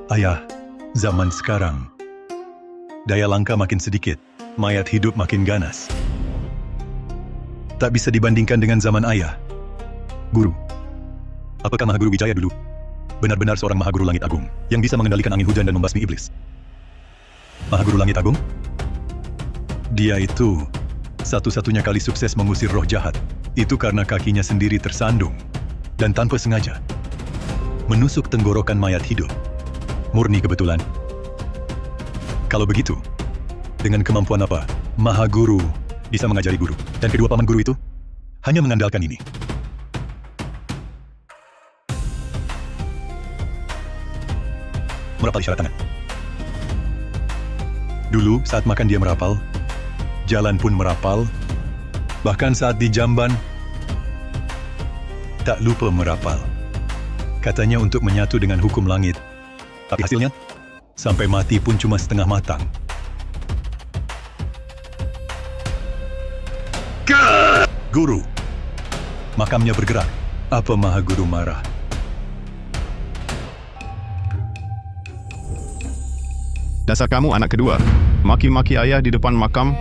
Ayah, zaman sekarang, daya langka makin sedikit, mayat hidup makin ganas. Tak bisa dibandingkan dengan zaman ayah. Guru, apakah Mahaguru Wijaya dulu benar-benar seorang Mahaguru Langit Agung yang bisa mengendalikan angin hujan dan membasmi iblis? Mahaguru Langit Agung? Dia itu satu-satunya kali sukses mengusir roh jahat. Itu karena kakinya sendiri tersandung dan tanpa sengaja menusuk tenggorokan mayat hidup. Murni kebetulan. Kalau begitu, dengan kemampuan apa Mahaguru bisa mengajari guru? Dan kedua paman guru itu hanya mengandalkan ini. Merapal isyarat tangan. Dulu saat makan dia merapal, jalan pun merapal, bahkan saat di jamban tak lupa merapal. Katanya untuk menyatu dengan hukum langit. Tapi hasilnya, sampai mati pun cuma setengah matang. Guru, makamnya bergerak. Apa Mahaguru marah? Dasar kamu anak kedua, maki-maki ayah di depan makam.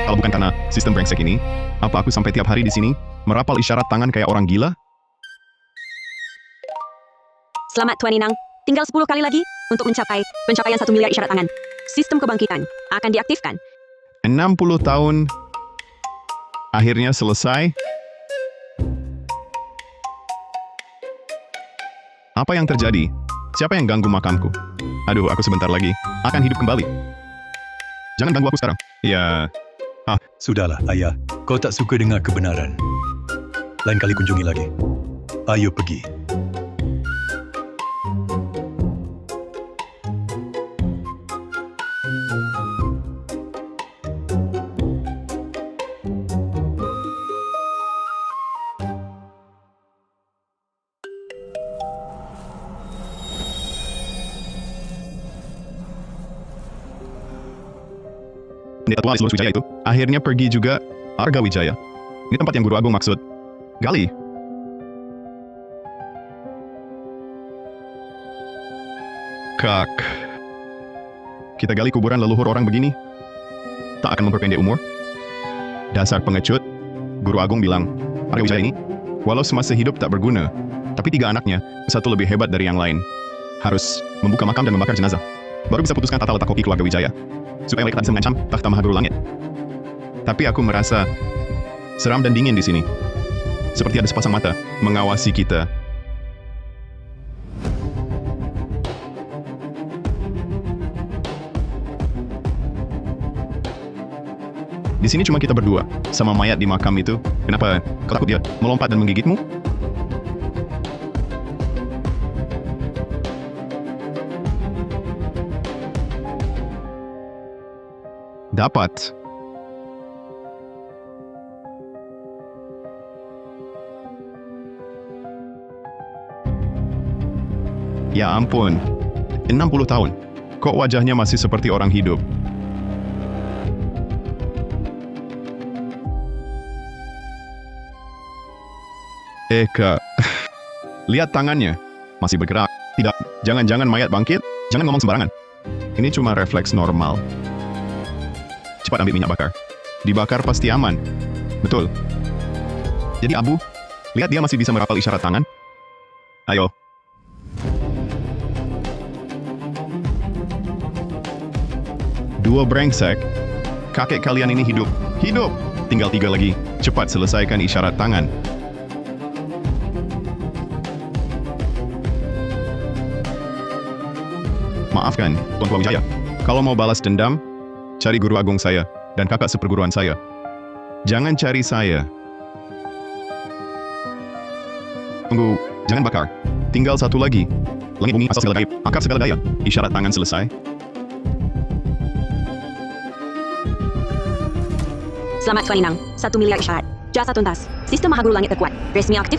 Kalau bukan karena sistem brengsek ini, apa aku sampai tiap hari di sini merapal isyarat tangan kayak orang gila? Selamat Tuan Inang, tinggal 10 kali lagi untuk mencapai pencapaian 1 miliar isyarat tangan. Sistem kebangkitan akan diaktifkan. 60 tahun akhirnya selesai. Apa yang terjadi? Siapa yang ganggu makamku? Aduh, aku sebentar lagi akan hidup kembali. Jangan ganggu aku sekarang. Ya. Sudahlah, ayah. Kau tak suka dengan kebenaran. Lain kali kunjungi lagi. Ayo pergi. Pendeta tua Alislois Wijaya itu akhirnya pergi juga. Arga Wijaya. Ini tempat yang Guru Agung maksud. Gali. Kak. Kita gali kuburan leluhur orang begini. Tak akan memperpendek umur. Dasar pengecut. Guru Agung bilang, Arga Wijaya ini, walau semasa hidup tak berguna, tapi 3 anaknya, satu lebih hebat dari yang lain. Harus membuka makam dan membakar jenazah. Baru bisa putuskan tata letak kopi keluarga Wijaya. Supaya mereka tak bisa mengancam takhta Mahaguru Langit. Tapi aku merasa seram dan dingin di sini. Seperti ada sepasang mata mengawasi kita. Di sini cuma kita berdua, sama mayat di makam itu. Kenapa kau takut dia melompat dan menggigitmu? Dapat. Ya ampun, 60 tahun. Kok wajahnya masih seperti orang hidup? Kak. Lihat tangannya. Masih bergerak. Tidak, jangan-jangan mayat bangkit. Jangan ngomong sembarangan. Ini cuma refleks normal. Cepat ambil minyak bakar. Dibakar pasti aman. Betul. Jadi Abu, lihat dia masih bisa merapal isyarat tangan. Ayo. Dua brengsek. Kakek kalian ini hidup. Hidup! Tinggal 3 lagi. Cepat selesaikan isyarat tangan. Maafkan, Tuan Tua Wijaya. Kalau mau balas dendam, cari Guru Agung saya dan kakak seperguruan saya. Jangan cari saya. Tunggu, jangan bakar. Tinggal 1 lagi. Langit bumi asal segala gaib, akar segala daya. Isyarat tangan selesai. Selamat Tuan Inang, 1 miliar isyarat. Jasa tuntas. Sistem Mahaguru Langit terkuat. Resmi aktif.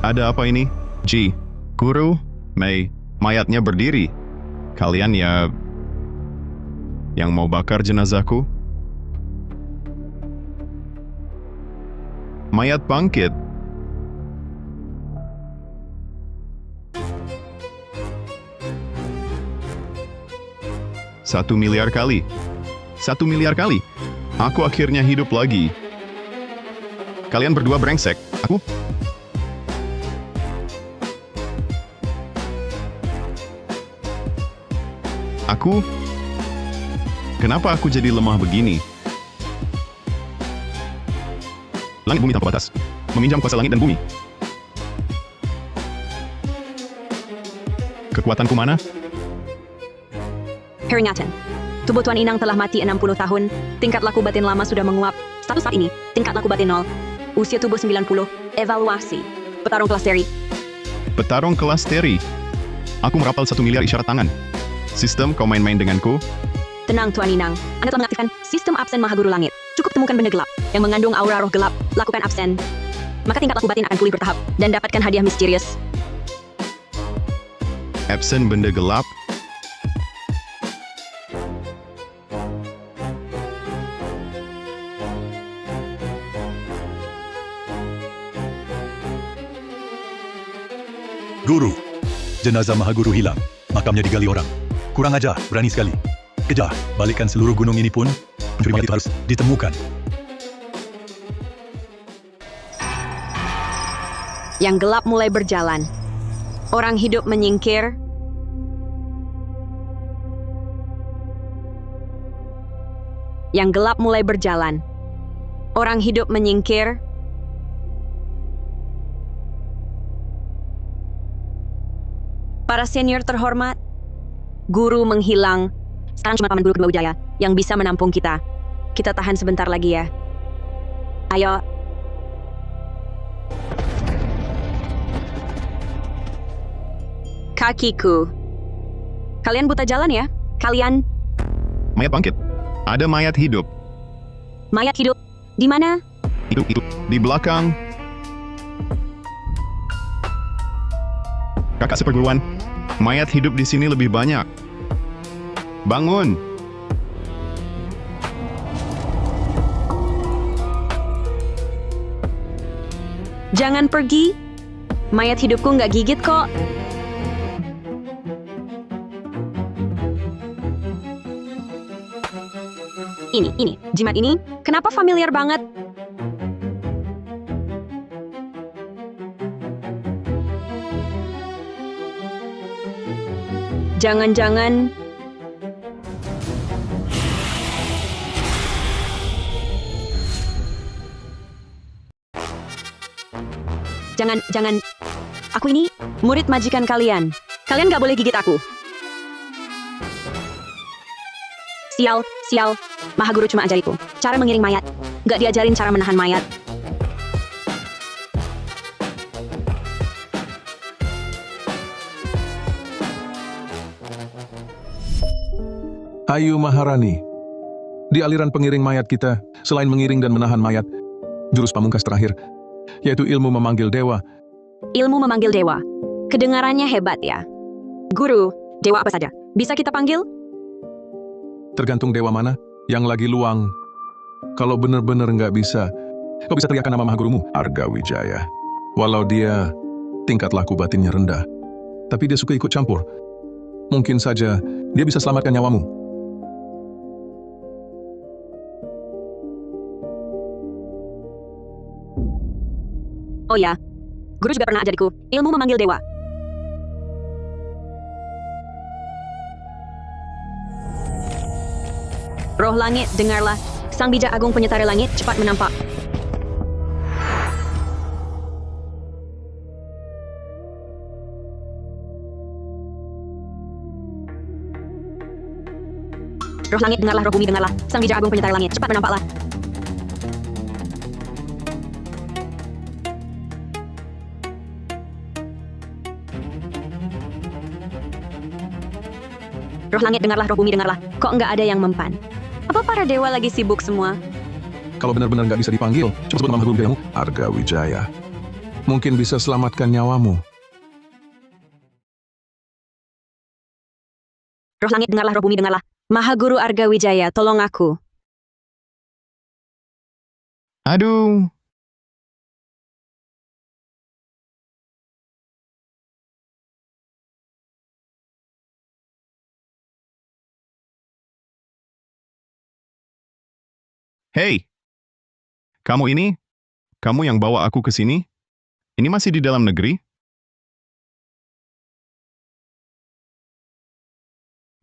Ada apa ini? Ji, Guru, Mei, mayatnya berdiri. Kalian ya yang mau bakar jenazahku? Mayat bangkit. Satu miliar kali. 1 miliar kali. Aku akhirnya hidup lagi. Kalian berdua brengsek. Aku? Kenapa aku jadi lemah begini? Langit bumi tanpa batas. Meminjam kuasa langit dan bumi. Kekuatanku mana? Peringatan. Tubuh Tuan Inang telah mati 60 tahun. Tingkat laku batin lama sudah menguap. Status saat ini, tingkat laku batin 0. Usia tubuh 90. Evaluasi. Petarung kelas seri. Petarung kelas teri. Aku merapal 1 miliar isyarat tangan. Sistem, kau main-main denganku? Tenang Tuan Inang. Anda telah mengaktifkan sistem absen Maha Guru Langit. Cukup temukan benda gelap yang mengandung aura roh gelap. Lakukan absen. Maka tingkat laku batin akan pulih bertahap dan dapatkan hadiah misterius. Absen benda gelap? Guru, jenazah Maha Guru hilang. Makamnya digali orang. Kurang ajar, berani sekali. Kejar, balikkan seluruh gunung ini pun. Pencuri mayat itu harus ditemukan. Yang gelap mulai berjalan. Orang hidup menyingkir. Yang gelap mulai berjalan. Orang hidup menyingkir. Para senior terhormat, guru menghilang. Sekarang cuma Paman Guru Kedua Wijaya yang bisa menampung kita. Kita tahan sebentar lagi ya. Ayo. Kakiku. Kalian buta jalan ya? Kalian Mayat bangkit. Ada mayat hidup. mayat hidup. Di mana? Itu. Di belakang. Kakak seperguruan. Mayat hidup di sini lebih banyak. Bangun. Jangan pergi. Mayat hidupku nggak gigit kok. Ini, jimat ini, kenapa familiar banget? Jangan-jangan... Jangan. Aku ini murid majikan kalian. Kalian gak boleh gigit aku. Sial. Maha Guru cuma ajariku cara mengiring mayat. Gak diajarin cara menahan mayat. Ayu Maharani. Di aliran pengiring mayat kita, selain mengiring dan menahan mayat, jurus pamungkas terakhir, yaitu ilmu memanggil dewa. Ilmu memanggil dewa. Kedengarannya hebat ya. Guru, dewa apa saja bisa kita panggil? Tergantung dewa mana yang lagi luang. Kalau benar-benar nggak bisa, kau bisa teriakkan nama Maha Gurumu, Arga Wijaya. Walau dia tingkat laku batinnya rendah, tapi dia suka ikut campur. Mungkin saja dia bisa selamatkan nyawamu. Oh ya, Guru juga pernah ajariku ilmu memanggil dewa. Roh langit, dengarlah. Sang bijak agung penyetara langit cepat menampak. Roh langit, dengarlah. Roh bumi, dengarlah. Sang bijak agung penyetara langit cepat menampaklah. Roh langit, dengarlah. Roh bumi, dengarlah. Kok nggak ada yang mempan? Apa para dewa lagi sibuk semua? Kalau benar-benar nggak bisa dipanggil, coba sebut nama Maha Gurumu, Arga Wijaya. Mungkin bisa selamatkan nyawamu. Roh langit dengarlah, roh bumi dengarlah. Maha Guru Arga Wijaya, tolong aku. Aduh. Hei, kamu yang bawa aku ke sini? Ini masih di dalam negeri?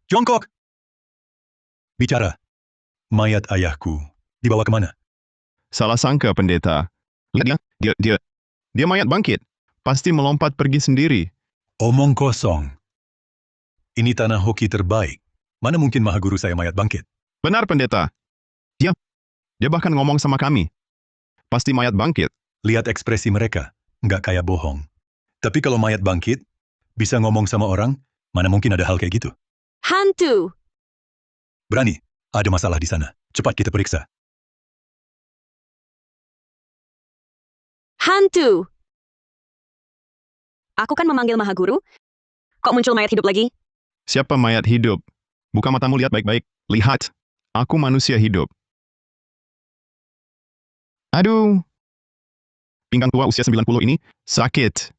Jongkok! Bicara. Mayat ayahku. Dibawa kemana? Salah sangka, pendeta. Lihat dia mayat bangkit. Pasti melompat pergi sendiri. Omong kosong. Ini tanah hoki terbaik. Mana mungkin Maha Guru saya mayat bangkit? Benar, pendeta. Dia bahkan ngomong sama kami. Pasti mayat bangkit. Lihat ekspresi mereka. Nggak kayak bohong. Tapi kalau mayat bangkit, bisa ngomong sama orang, mana mungkin ada hal kayak gitu? Hantu! Berani, ada masalah di sana. Cepat kita periksa. Hantu! Aku kan memanggil Maha Guru. Kok muncul mayat hidup lagi? Siapa mayat hidup? Buka matamu, lihat baik-baik. Lihat. Aku manusia hidup. Aduh. Pinggang tua usia 90 ini sakit.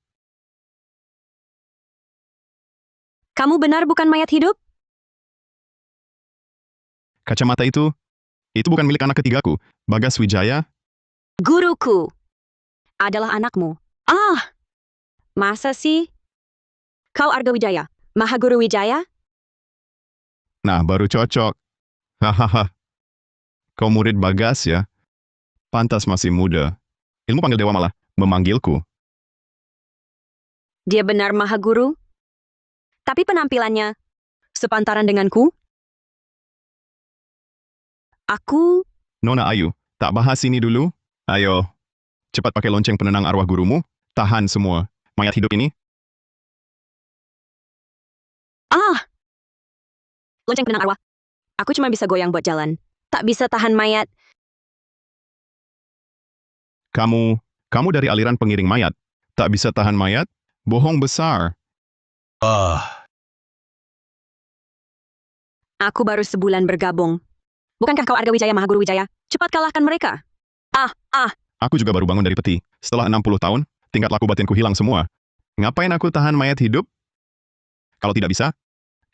Kamu benar bukan mayat hidup? Kacamata itu bukan milik anak ketigaku. Bagas Wijaya. Guruku adalah anakmu. Ah! Masa sih? Kau Arga Wijaya, Maha Guru Wijaya? Nah, baru cocok. Hahaha. Kau murid Bagas ya? Pantas masih muda. Ilmu panggil dewa malah memanggilku. Dia benar Maha Guru? Tapi penampilannya sepantaran denganku? Aku Nona Ayu, tak bahas ini dulu? Ayo, cepat pakai lonceng penenang arwah gurumu. Tahan semua. Mayat hidup ini. lonceng penenang arwah. Aku cuma bisa goyang buat jalan. Tak bisa tahan mayat. Kamu dari aliran pengiring mayat. Tak bisa tahan mayat? Bohong besar. Aku baru sebulan bergabung. Bukankah kau Arga Wijaya Maha Guru Wijaya? Cepat kalahkan mereka. Aku juga baru bangun dari peti. Setelah 60 tahun, tingkat laku batinku hilang semua. Ngapain aku tahan mayat hidup? Kalau tidak bisa,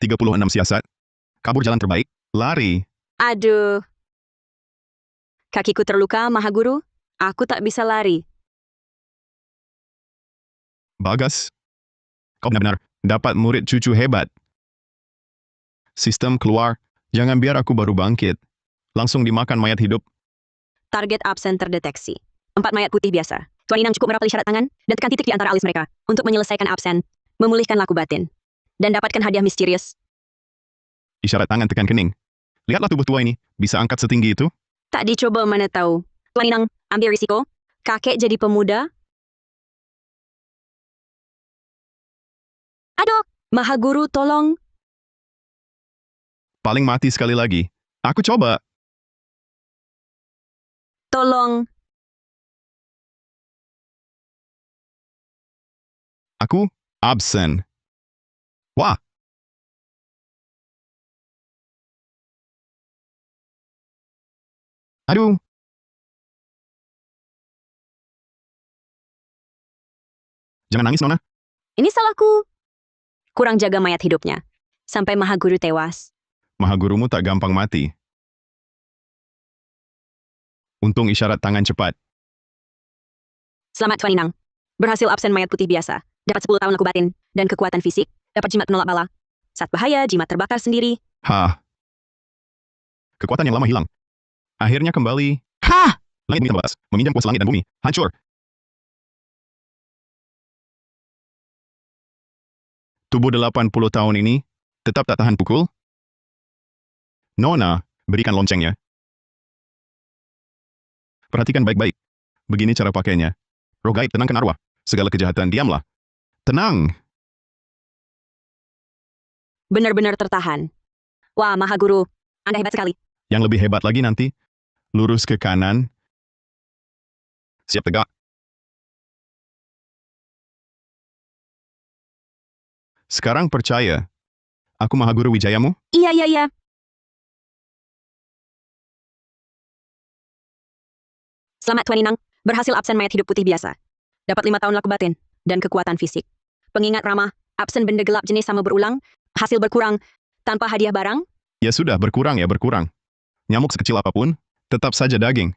36 siasat. Kabur jalan terbaik, lari. Aduh. Kakiku terluka, Maha Guru. Aku tak bisa lari. Bagas. Kau benar-benar dapat murid cucu hebat. Sistem keluar, jangan biar aku baru bangkit. Langsung dimakan mayat hidup. Target absen terdeteksi. 4 mayat putih biasa. Tuan Inang cukup merapel isyarat tangan dan tekan titik di antara alis mereka untuk menyelesaikan absen, memulihkan laku batin, dan dapatkan hadiah misterius. Isyarat tangan tekan kening. Lihatlah tubuh tua ini, bisa angkat setinggi itu? Tak dicoba mana tahu. Tuan Inang, ambil risiko. Kakek jadi pemuda. Aduh, Maha Guru tolong. Paling mati sekali lagi. Aku coba. Tolong. Aku absen. Wah. Aduh. Jangan nangis, Nona. Ini salahku. Kurang jaga mayat hidupnya. Sampai Maha Guru tewas. Maha gurumu tak gampang mati. Untung isyarat tangan cepat. Selamat Tuan Inang. Berhasil absen mayat putih biasa. Dapat 10 tahun laku batin dan kekuatan fisik. Dapat jimat penolak bala. Saat bahaya, jimat terbakar sendiri. Hah. Kekuatan yang lama hilang. Akhirnya kembali. Hah! Langit bumi terbatas. Meminjam kuasa langit dan bumi. Hancur. Tubuh 80 tahun ini tetap tak tahan pukul? Nona, berikan loncengnya. Perhatikan baik-baik. Begini cara pakainya. Roh gaib, tenangkan arwah. Segala kejahatan, diamlah. Tenang. Benar-benar tertahan. Wah, Maha Guru. Anda hebat sekali. Yang lebih hebat lagi nanti. Lurus ke kanan. Siap tegak. Sekarang percaya. Aku Mahaguru Wijayamu? Iya, iya, iya. Selamat Tuan Inang, berhasil absen mayat hidup putih biasa. Dapat 5 tahun laku batin, dan kekuatan fisik. Pengingat ramah, absen benda gelap jenis sama berulang, hasil berkurang, tanpa hadiah barang. Ya sudah, berkurang ya berkurang. Nyamuk sekecil apapun, tetap saja daging.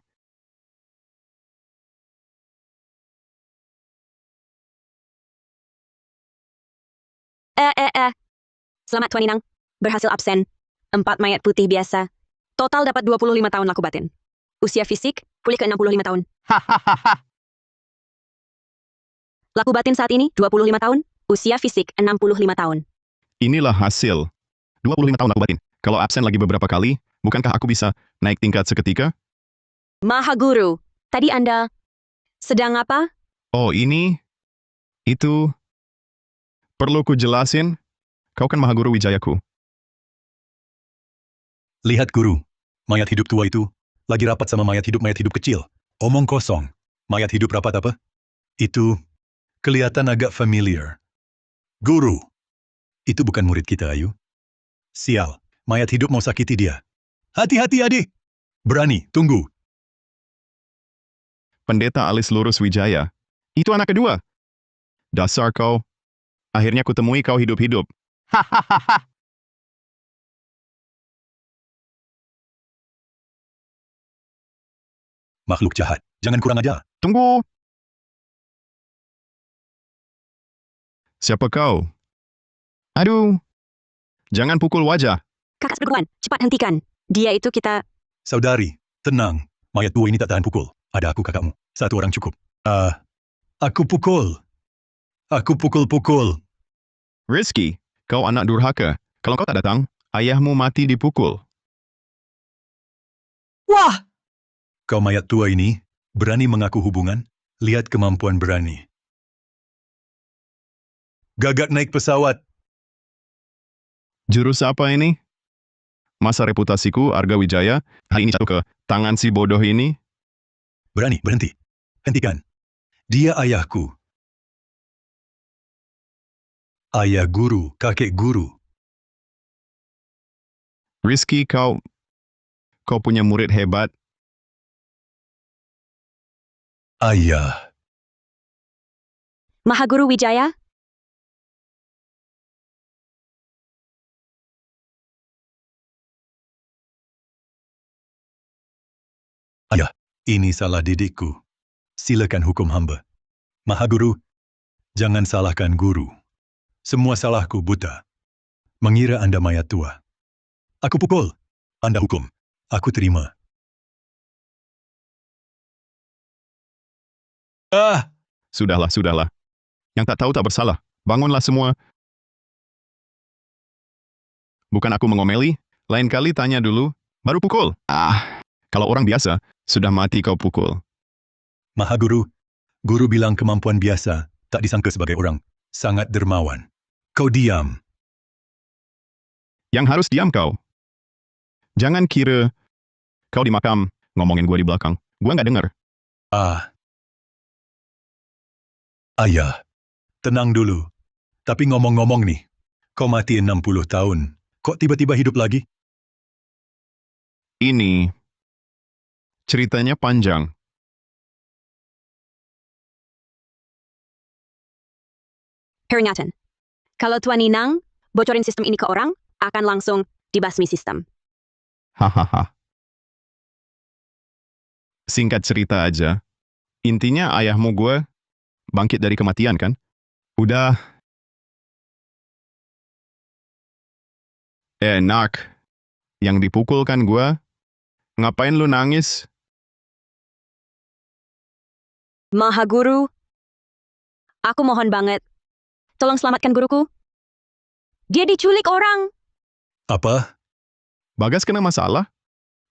Selamat Tuan Inang, berhasil absen. 4 mayat putih biasa. Total dapat 25 tahun laku batin. Usia fisik, pulih ke 65 tahun. Laku batin saat ini, 25 tahun. Usia fisik, 65 tahun. Inilah hasil. 25 tahun aku batin. Kalau absen lagi beberapa kali, bukankah aku bisa naik tingkat seketika? Mahaguru, tadi Anda sedang apa? Oh ini, itu, perlu ku jelasin? Kau kan Mahaguru Wijayaku. Lihat guru, mayat hidup tua itu lagi rapat sama mayat hidup kecil. Omong kosong. Mayat hidup rapat apa? Itu kelihatan agak familiar. Guru, itu bukan murid kita, Ayu. Sial, mayat hidup mau sakiti dia. Hati-hati, adik. Berani, tunggu. Pendeta alis lurus Wijaya. Itu anak kedua. Dasar kau. Akhirnya kutemui kau hidup-hidup. Hahaha. Makhluk jahat, jangan kurang ajar. Tunggu. Siapa kau? Aduh. Jangan pukul wajah. Kakak seperguruan, cepat hentikan. Dia itu kita... Saudari, tenang. Mayat tua ini tak tahan pukul. Ada aku kakakmu. Satu orang cukup. Aku pukul. Aku pukul-pukul. Rizky, kau anak durhaka. Kalau kau tak datang, ayahmu mati dipukul. Wah! Kau mayat tua ini, berani mengaku hubungan? Lihat kemampuan berani. Gagak naik pesawat. Jurus apa ini? Masa reputasiku, Arga Wijaya, hari ini jatuh ke tangan si bodoh ini? Berani, berhenti. Hentikan. Dia ayahku. Ayah guru, kakek guru. Rizky, kau punya murid hebat. Ayah. Mahaguru Wijaya? Ayah, ini salah didikku. Silakan hukum hamba. Mahaguru, jangan salahkan guru. Semua salahku buta. Mengira Anda mayat tua. Aku pukul. Anda hukum. Aku terima. Sudahlah, sudahlah. Yang tak tahu tak bersalah. Bangunlah semua. Bukan aku mengomeli, lain kali tanya dulu, baru pukul. Kalau orang biasa, sudah mati kau pukul. Mahaguru, guru bilang kemampuan biasa, tak disangka sebagai orang. Sangat dermawan. Kau diam. Yang harus diam kau. Jangan kira kau di makam ngomongin gua di belakang. Gua nggak dengar. Ayah, tenang dulu. Tapi ngomong-ngomong nih, kau mati 60 tahun. Kok tiba-tiba hidup lagi? Ini ceritanya panjang. Peringatan. Kalau Tuan Inang bocorin sistem ini ke orang, akan langsung dibasmi sistem. Hahaha. Singkat cerita aja. Intinya ayahmu gue bangkit dari kematian kan? Udah. Enak. Yang dipukul kan gue. Ngapain lu nangis? Mahaguru, aku mohon banget. Tolong selamatkan guruku. Dia diculik orang. Apa? Bagas kena masalah?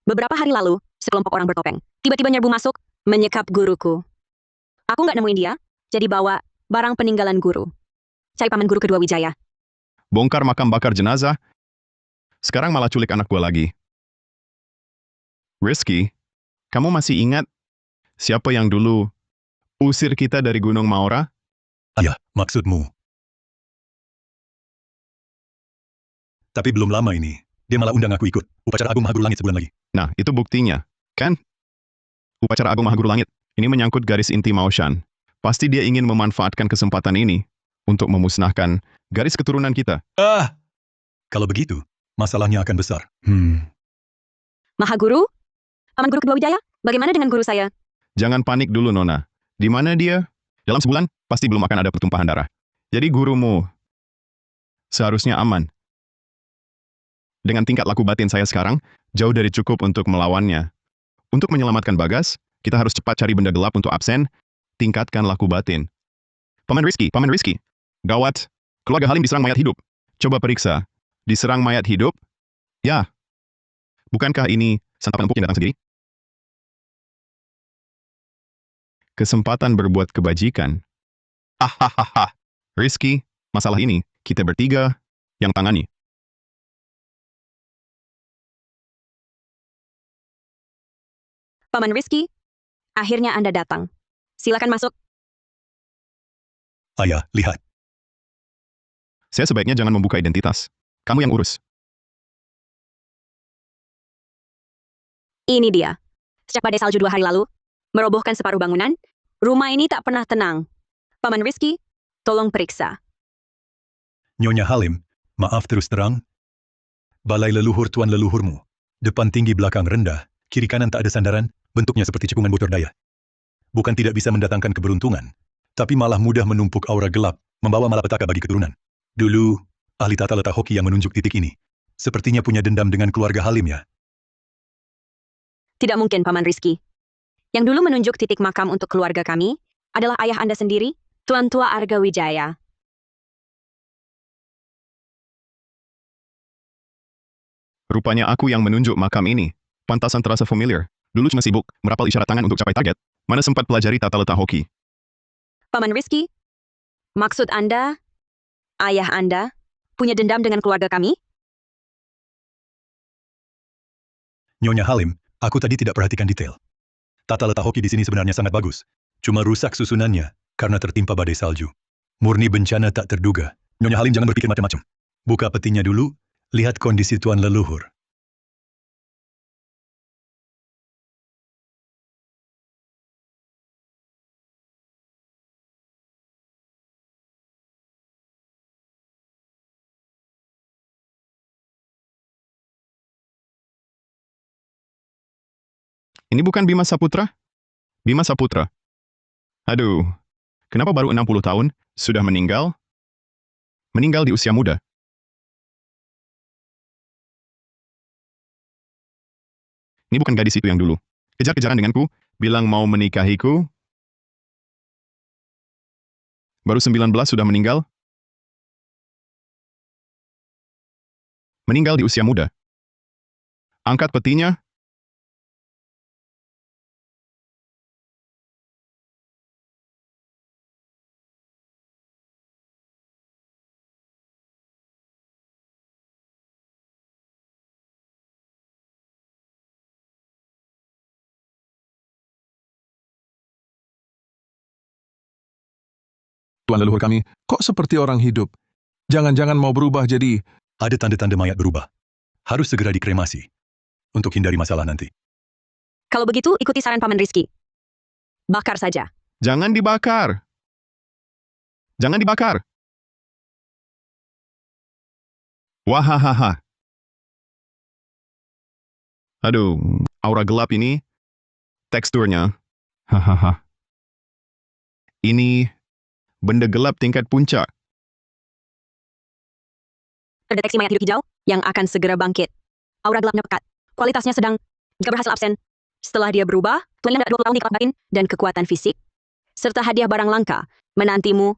Beberapa hari lalu, sekelompok orang bertopeng tiba-tiba nyerbu masuk, menyekap guruku. Aku nggak nemuin dia, jadi bawa barang peninggalan guru. Cari paman guru kedua Wijaya. Bongkar makam bakar jenazah. Sekarang malah culik anak gue lagi. Rizky, kamu masih ingat siapa yang dulu usir kita dari Gunung Maura? Ayah, maksudmu? Tapi belum lama ini, dia malah undang aku ikut upacara Agung Mahaguru Langit sebulan lagi. Nah, itu buktinya, kan? Upacara Agung Mahaguru Langit, ini menyangkut garis inti Maoshan. Pasti dia ingin memanfaatkan kesempatan ini untuk memusnahkan garis keturunan kita. Kalau begitu, masalahnya akan besar. Mahaguru? Paman Guru Kedua Wijaya, bagaimana dengan guru saya? Jangan panik dulu, Nona. Di mana dia? Dalam sebulan, pasti belum akan ada pertumpahan darah. Jadi gurumu seharusnya aman. Dengan tingkat laku batin saya sekarang, jauh dari cukup untuk melawannya. Untuk menyelamatkan Bagas, kita harus cepat cari benda gelap untuk absen, tingkatkan laku batin. Paman Rizky. Gawat, keluarga Halim diserang mayat hidup. Coba periksa, diserang mayat hidup? Ya. Bukankah ini santapan empuk yang datang sendiri? Kesempatan berbuat kebajikan. Hahaha. Rizky, masalah ini, kita bertiga yang tangani. Paman Rizky, akhirnya Anda datang. Silakan masuk. Ayah, lihat. Saya sebaiknya jangan membuka identitas. Kamu yang urus. Ini dia. Sejak badai salju 2 hari lalu, merobohkan separuh bangunan, rumah ini tak pernah tenang. Paman Rizky, tolong periksa. Nyonya Halim, maaf terus terang. Balai leluhur tuan leluhurmu. Depan tinggi belakang rendah, kiri kanan tak ada sandaran, bentuknya seperti cekungan bocor daya. Bukan tidak bisa mendatangkan keberuntungan, tapi malah mudah menumpuk aura gelap, membawa malapetaka bagi keturunan. Dulu, ahli tata letak hoki yang menunjuk titik ini, sepertinya punya dendam dengan keluarga Halim ya. Tidak mungkin, Paman Rizky. Yang dulu menunjuk titik makam untuk keluarga kami adalah ayah Anda sendiri, Tuan Tua Arga Wijaya. Rupanya aku yang menunjuk makam ini. Pantasan terasa familiar. Dulu cuma sibuk merapal isyarat tangan untuk capai target. Mana sempat pelajari tata letak hoki. Paman Rizky, maksud Anda, ayah Anda, punya dendam dengan keluarga kami? Nyonya Halim, aku tadi tidak perhatikan detail. Tata letak hoki di sini sebenarnya sangat bagus. Cuma rusak susunannya karena tertimpa badai salju. Murni bencana tak terduga. Nyonya Halim jangan berpikir macam-macam. Buka petinya dulu, lihat kondisi tuan leluhur. Ini bukan Bima Saputra? Bima Saputra. Aduh, kenapa baru 60 tahun, sudah meninggal? Meninggal di usia muda. Ini bukan gadis itu yang dulu. Kejar-kejaran denganku, bilang mau menikahiku. Baru 19 sudah meninggal. Meninggal di usia muda. Angkat petinya. Tuan leluhur kami, kok seperti orang hidup? Jangan-jangan mau berubah jadi... Ada tanda-tanda mayat berubah. Harus segera dikremasi. Untuk hindari masalah nanti. Kalau begitu, ikuti saran Paman Rizky. Bakar saja. Jangan dibakar. Jangan dibakar. Wahahaha. Aduh, aura gelap ini, teksturnya. Hahaha. Ini benda gelap tingkat puncak. Terdeteksi mayat hidup hijau yang akan segera bangkit. Aura gelapnya pekat. Kualitasnya sedang. Jika berhasil absen. Setelah dia berubah, Tuan Yang 20 tahun di kelab batin dan kekuatan fisik. Serta hadiah barang langka menantimu.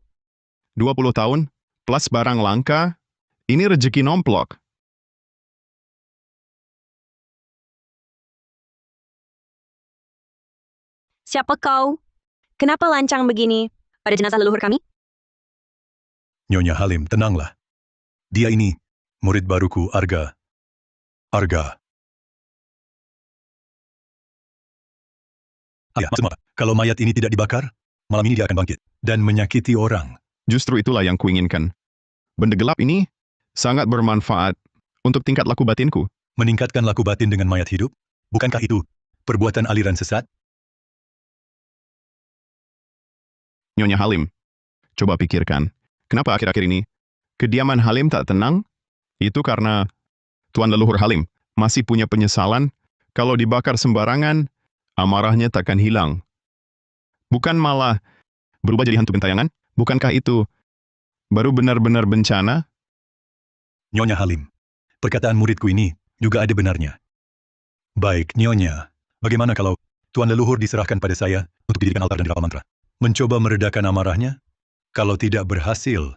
20 tahun, plus barang langka, ini rezeki nomplok. Siapa kau? Kenapa lancang begini pada jenazah leluhur kami? Nyonya Halim, tenanglah. Dia ini, murid baruku, Arga. Arga. Ayah, maksud apa? Kalau mayat ini tidak dibakar, malam ini dia akan bangkit dan menyakiti orang. Justru itulah yang kuinginkan. Benda gelap ini sangat bermanfaat untuk tingkat laku batinku. Meningkatkan laku batin dengan mayat hidup? Bukankah itu perbuatan aliran sesat? Nyonya Halim, coba pikirkan, kenapa akhir-akhir ini kediaman Halim tak tenang? Itu karena Tuan Leluhur Halim masih punya penyesalan kalau dibakar sembarangan, amarahnya takkan hilang. Bukan malah berubah jadi hantu gentayangan? Bukankah itu baru benar-benar bencana? Nyonya Halim, perkataan muridku ini juga ada benarnya. Baik, Nyonya. Bagaimana kalau Tuan Leluhur diserahkan pada saya untuk didirikan altar dan dirapal mantra? Mencoba meredakan amarahnya? Kalau tidak berhasil,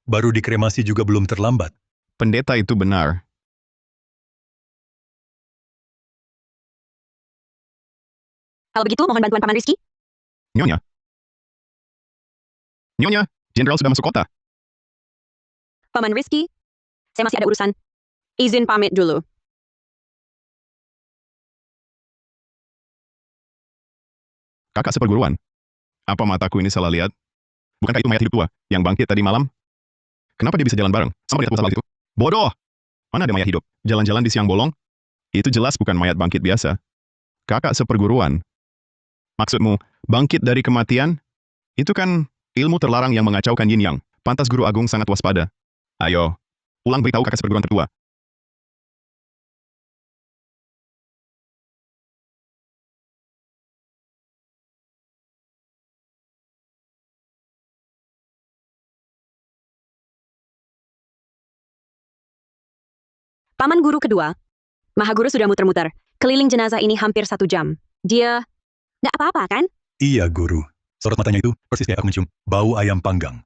baru dikremasi juga belum terlambat. Pendeta itu benar. Kalau begitu, mohon bantuan Paman Rizky. Nyonya. Nyonya, Jenderal sudah masuk kota. Paman Rizky, saya masih ada urusan. Izin pamit dulu. Kakak seperguruan. Apa mataku ini salah lihat? Bukankah itu mayat hidup tua yang bangkit tadi malam? Kenapa dia bisa jalan bareng sama mayat tua itu? Bodoh! Mana ada mayat hidup? Jalan-jalan di siang bolong? Itu jelas bukan mayat bangkit biasa. Kakak seperguruan. Maksudmu, bangkit dari kematian? Itu kan ilmu terlarang yang mengacaukan yin yang. Pantas Guru Agung sangat waspada. Ayo, ulang beritahu kakak seperguruan tertua. Paman Guru kedua, Mahaguru sudah muter-muter. Keliling jenazah ini hampir 1 jam. Dia nggak apa-apa kan? Iya, Guru. Sorot matanya itu persis kayak aku mencium bau ayam panggang.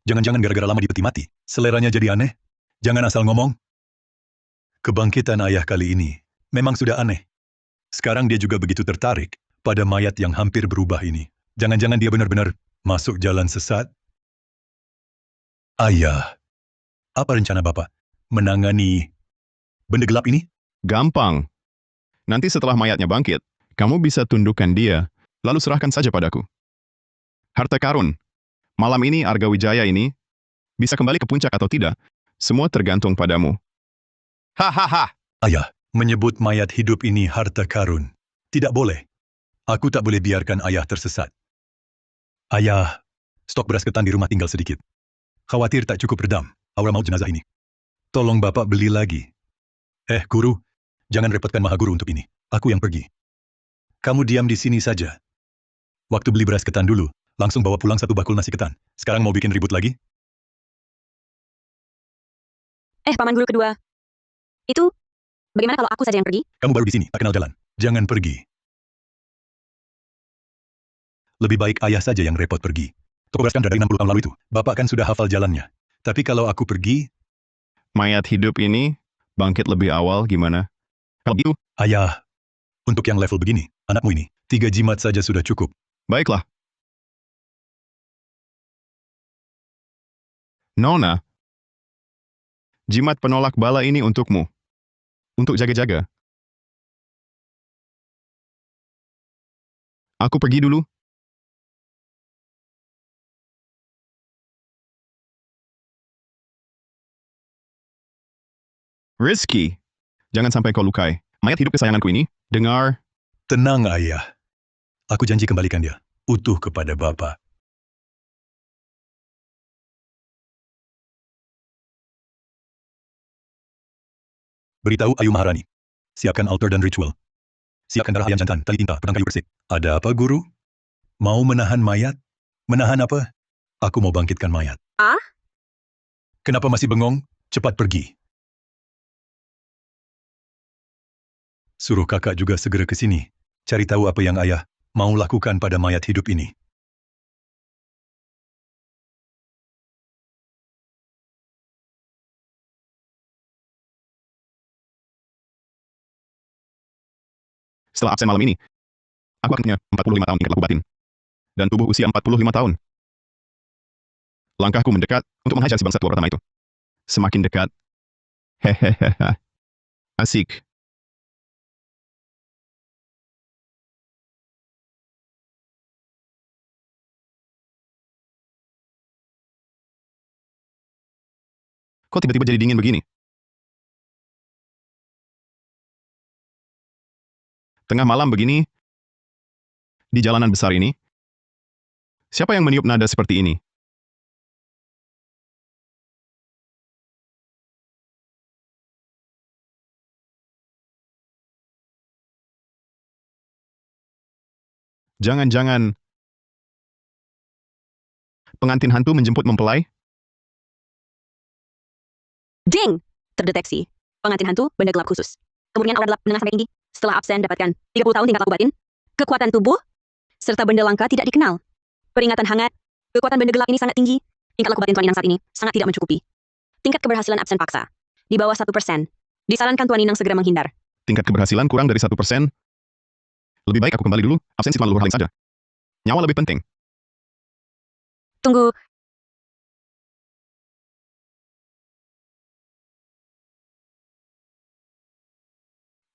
Jangan-jangan gara-gara lama di peti mati, seleranya jadi aneh? Jangan asal ngomong. Kebangkitan ayah kali ini memang sudah aneh. Sekarang dia juga begitu tertarik pada mayat yang hampir berubah ini. Jangan-jangan dia benar-benar masuk jalan sesat? Ayah, apa rencana Bapak menangani benda gelap ini? Gampang. Nanti setelah mayatnya bangkit, kamu bisa tundukkan dia, lalu serahkan saja padaku. Harta karun. Malam ini Arga Wijaya ini bisa kembali ke puncak atau tidak, semua tergantung padamu. Hahaha. Ayah, menyebut mayat hidup ini harta karun. Tidak boleh. Aku tak boleh biarkan ayah tersesat. Ayah, stok beras ketan di rumah tinggal sedikit. Khawatir tak cukup redam aura maut jenazah ini. Tolong Bapak beli lagi. Guru, jangan repotkan Mahaguru untuk ini. Aku yang pergi. Kamu diam di sini saja. Waktu beli beras ketan dulu, langsung bawa pulang 1 bakul nasi ketan. Sekarang mau bikin ribut lagi? Paman Guru kedua. Itu, bagaimana kalau aku saja yang pergi? Kamu baru di sini, tak kenal jalan. Jangan pergi. Lebih baik ayah saja yang repot pergi. Toko beras kan dari 60 tahun lalu itu. Bapak kan sudah hafal jalannya. Tapi kalau aku pergi, Mayat hidup ini bangkit lebih awal gimana? Kalau gitu, ayah, untuk yang level begini, anakmu ini, 3 jimat saja sudah cukup. baiklah. Nona, jimat penolak bala ini untukmu. Untuk jaga-jaga. Aku pergi dulu. Rizky, jangan sampai kau lukai. Mayat hidup kesayanganku ini, dengar, Tenang ayah. Aku janji kembalikan dia. Utuh kepada Bapak. Beritahu Ayu Maharani. Siapkan altar dan ritual. Siapkan darah ayam jantan, tali tinta, pedang kayu bersih. Ada apa, Guru? Mau menahan mayat? Menahan apa? Aku mau bangkitkan mayat. Ah? Kenapa masih bengong? Cepat pergi. Suruh kakak juga segera ke sini. Cari tahu apa yang ayah mau lakukan pada mayat hidup ini. setelah absen malam ini, aku akan punya 45 tahun tingkat laku batin. Dan tubuh usia 45 tahun. Langkahku mendekat untuk menghajar si bangsa tua pertama itu. Semakin dekat. Hehehe. Asik. Kok tiba-tiba jadi dingin begini? Tengah malam begini, di jalanan besar ini, siapa yang meniup nada seperti ini? Jangan-jangan pengantin hantu menjemput mempelai? Ding! Terdeteksi. Pengantin hantu, benda gelap khusus. Kemurnian aura gelap menengah sampai tinggi. Setelah absen dapatkan 30 tahun tingkat laku batin. Kekuatan tubuh, serta benda langka tidak dikenal. Peringatan hangat. Kekuatan benda gelap ini sangat tinggi. Tingkat laku batin Tuan Inang saat ini sangat tidak mencukupi. Tingkat keberhasilan absen paksa. Di bawah 1%. Disarankan Tuan Inang segera menghindar. Tingkat keberhasilan kurang dari 1%? Lebih baik aku kembali dulu, absensi tuan leluhur haling saja. Nyawa lebih penting. Tunggu.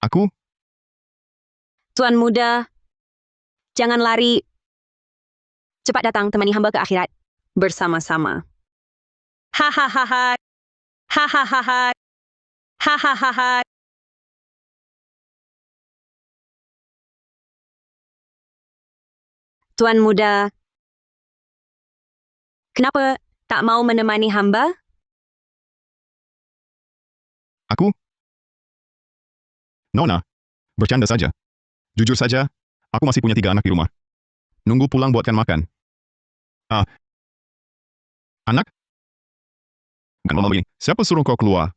Aku? Tuan muda, jangan lari. Cepat datang temani hamba ke akhirat. Bersama-sama. Hahaha. Hahaha. Hahaha. Tuan muda, kenapa tak mau menemani hamba? Aku? Nona, bercanda saja. Jujur saja, aku masih punya 3 anak di rumah. Nunggu pulang buatkan makan. Anak? Bukan malam ini. Siapa suruh kau keluar?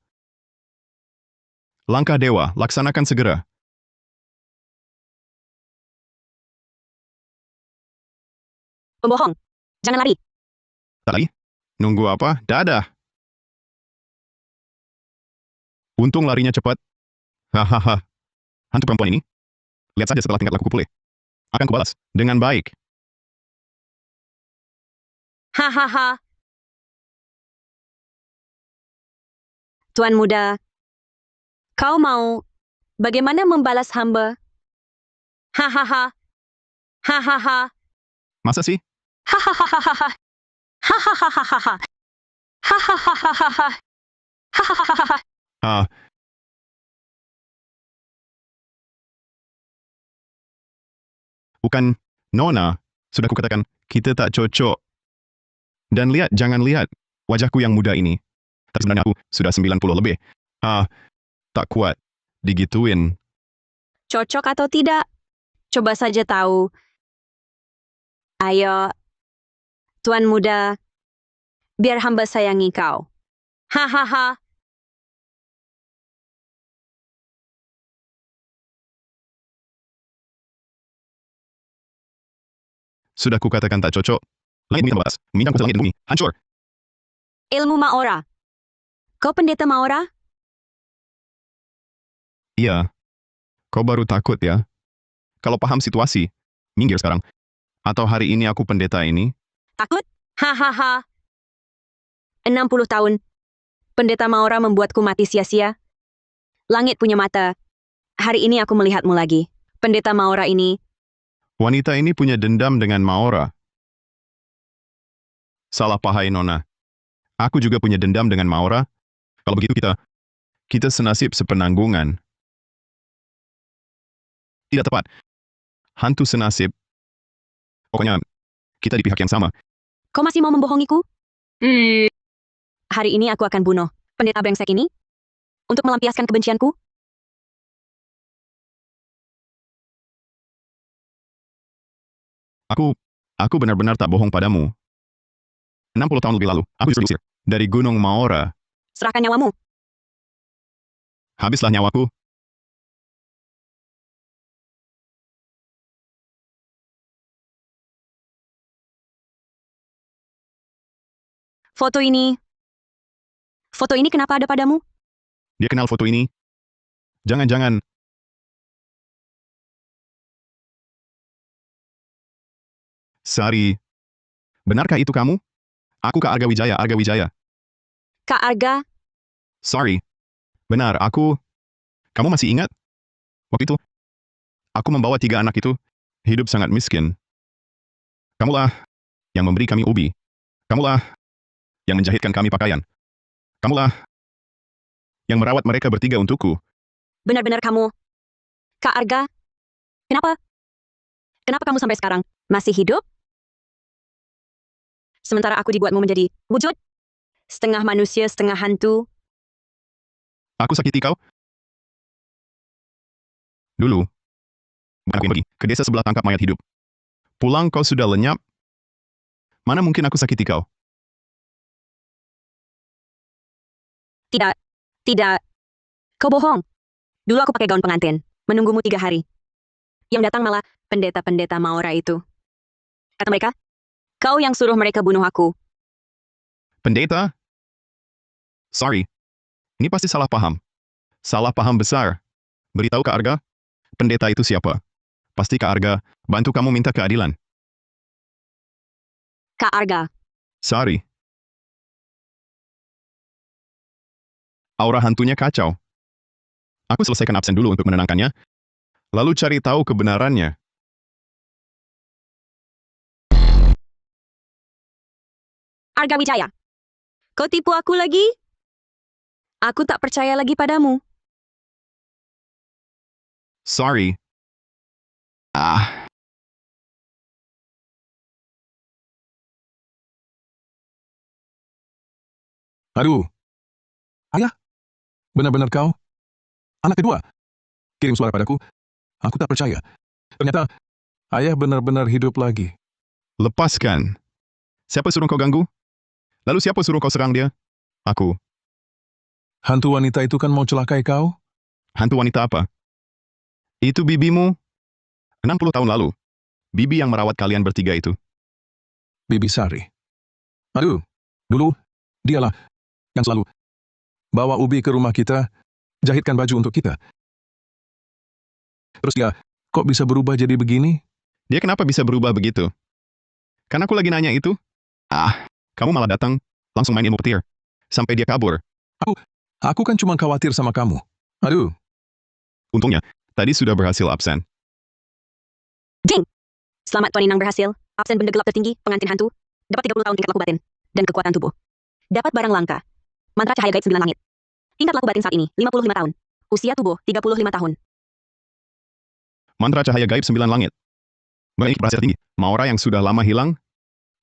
Langkah dewa, laksanakan segera. Pembohong, jangan lari. Tak lagi? Nunggu apa? Dadah. Untung larinya cepat. Hahaha. Hantu perempuan ini? Lihat saja setelah tingkat lakuku pulih. Akan kubalas. Dengan baik. Hahaha. Tuan muda, kau mau bagaimana membalas hamba? Hahaha. Hahaha. Masa sih? Hahaha. Hahaha. Hahaha. Hahaha. Ah, bukan, Nona. Sudah kukatakan, kita tak cocok. Dan lihat, jangan lihat. Wajahku yang muda ini. Tapi sebenarnya aku sudah 90 lebih. Tak kuat. Digituin. Cocok atau tidak? Coba saja tahu. Ayo, tuan muda, biar hamba sayangi kau. Hahaha. Sudah kukatakan tak cocok. Langit bumi terbatas. Meminjam kuasa langit dan bumi. Hancur. Ilmu Maora. Kau pendeta Maora? Iya. Kau baru takut ya? Kalau paham situasi, minggir sekarang. Atau hari ini aku pendeta ini? Takut? Hahaha. 60 tahun. Pendeta Maora membuatku mati sia-sia. Langit punya mata. Hari ini aku melihatmu lagi. Pendeta Maora ini. Wanita ini punya dendam dengan Maora. Salah pahai, Nona. Aku juga punya dendam dengan Maora. Kalau begitu kita senasib sepenanggungan. Tidak tepat. Hantu senasib. Pokoknya, kita di pihak yang sama. Kau masih mau membohongiku? Hari ini aku akan bunuh pendeta brengsek ini untuk melampiaskan kebencianku. Aku benar-benar tak bohong padamu. 60 tahun lebih lalu, aku diusir dari Gunung Maora. Serahkan nyawamu. Habislah nyawaku. Foto ini kenapa ada padamu? Dia kenal foto ini. Jangan-jangan. Sari. Benarkah itu kamu? Aku Kak Arga Wijaya, Arga Wijaya. Kak Arga, Sorry. Benar, aku... Kamu masih ingat? Waktu itu, aku membawa 3 anak itu, hidup sangat miskin. Kamulah yang memberi kami ubi. Kamulah yang menjahitkan kami pakaian. Kamulah yang merawat mereka bertiga untukku. benar-benar kamu. Kak Arga, Kenapa? Kenapa kamu sampai sekarang masih hidup? Sementara aku dibuatmu menjadi wujud setengah manusia, setengah hantu. Aku sakiti kau? Dulu, bukan aku yang pergi ke desa sebelah tangkap mayat hidup. Pulang kau sudah lenyap. Mana mungkin aku sakiti kau? Tidak, tidak. Kau bohong. Dulu aku pakai gaun pengantin, menunggumu 3 hari. Yang datang malah pendeta-pendeta Maora itu. Kata mereka, kau yang suruh mereka bunuh aku. Pendeta? Sorry, ini pasti salah paham. Salah paham besar. Beritahu Kak Arga, pendeta itu siapa? Pasti Kak Arga bantu kamu minta keadilan. Kak Arga, Sorry. Aura hantunya kacau. Aku selesaikan absen dulu untuk menenangkannya, lalu cari tahu kebenarannya. Arga Wijaya. Kau tipu aku lagi? Aku tak percaya lagi padamu. Sorry. Ah, Aduh. Ayah, benar-benar kau? Anak kedua? Kirim suara padaku. Aku tak percaya. Ternyata, ayah benar-benar hidup lagi. lepaskan. Siapa suruh kau ganggu? Lalu siapa suruh kau serang dia? Aku. Hantu wanita itu kan mau celakai kau? Hantu wanita apa? Itu bibimu? 60 tahun lalu. Bibi yang merawat kalian bertiga itu. Bibi Sari. Aduh, dulu, dialah yang selalu bawa ubi ke rumah kita, jahitkan baju untuk kita. Terus dia, kok bisa berubah jadi begini? Dia kenapa bisa berubah begitu? Kan aku lagi nanya itu. Ah, kamu malah datang, langsung main ilmu petir. Sampai dia kabur. Aku kan cuma khawatir sama kamu. Aduh, Untungnya, tadi sudah berhasil absen. Jing! Selamat Tuan Inang berhasil. Absen benda gelap tertinggi, pengantin hantu. Dapat 30 tahun tingkat laku batin. Dan kekuatan tubuh. Dapat barang langka. Mantra cahaya gaib 9 langit. Tingkat laku batin saat ini, 55 tahun. Usia tubuh, 35 tahun. Mantra cahaya gaib 9 langit. Baik, berhasil tinggi. Maora yang sudah lama hilang,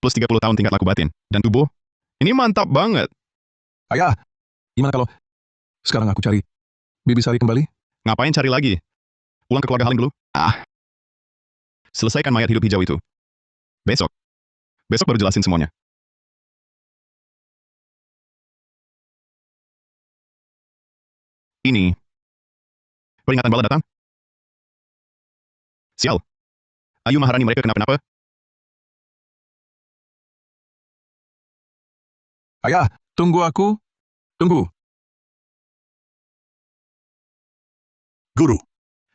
plus 30 tahun tingkat laku batin. Dan tubuh, ini mantap banget. ayah, gimana kalau sekarang aku cari Bibi Sari kembali? Ngapain cari lagi? Pulang ke keluarga Halim dulu. Ah. Selesaikan mayat hidup hijau itu. Besok. Besok baru jelasin semuanya. Ini. Peringatan bala datang. Sial. Ayu Maharani mereka kenapa-napa? Ayah, tunggu aku. Tunggu. Guru,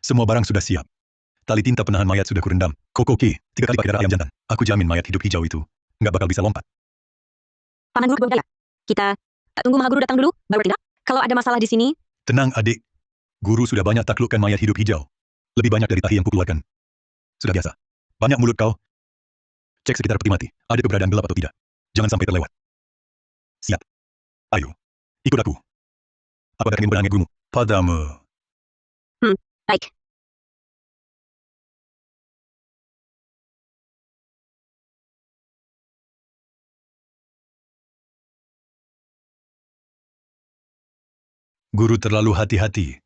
semua barang sudah siap. Tali tinta penahan mayat sudah kurendam. Kokoki, 3 kali pakai darah ayam jantan. Aku jamin mayat hidup hijau itu nggak bakal bisa lompat. Paman Guru Wijaya. Kita tunggu Maha Guru datang dulu, baru tidak? Kalau ada masalah di sini, Tenang adik, guru sudah banyak taklukkan mayat hidup hijau. Lebih banyak dari tahi yang kukeluarkan. Sudah biasa. Banyak mulut kau. Cek sekitar peti mati, ada keberadaan gelap atau tidak. Jangan sampai terlewat. Siap. Ayo, ikut aku. Apakah ingin berangkat gurumu? Padamu. baik. Guru terlalu hati-hati.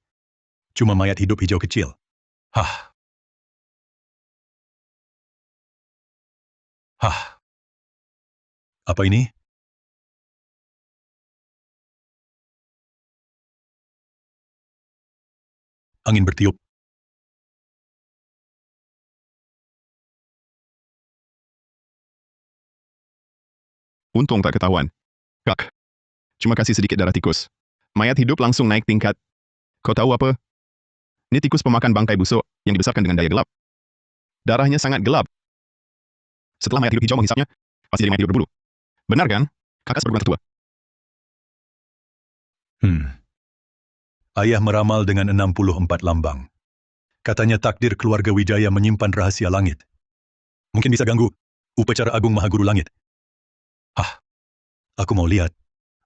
Cuma mayat hidup hijau kecil. Hah. Hah. Apa ini? Angin bertiup. Untung tak ketahuan. Kak. Cuma kasih sedikit darah tikus. Mayat hidup langsung naik tingkat. Kau tahu apa? Ini tikus pemakan bangkai busuk yang dibesarkan dengan daya gelap. Darahnya sangat gelap. Setelah mayat hidup hijau menghisapnya, pasti jadi mayat hidup berbulu. Benar kan? Kakak seperguruan tertua. Ayah meramal dengan 64 lambang. Katanya takdir keluarga Wijaya menyimpan rahasia langit. Mungkin bisa ganggu upacara agung Maha Guru Langit. Hah. Aku mau lihat,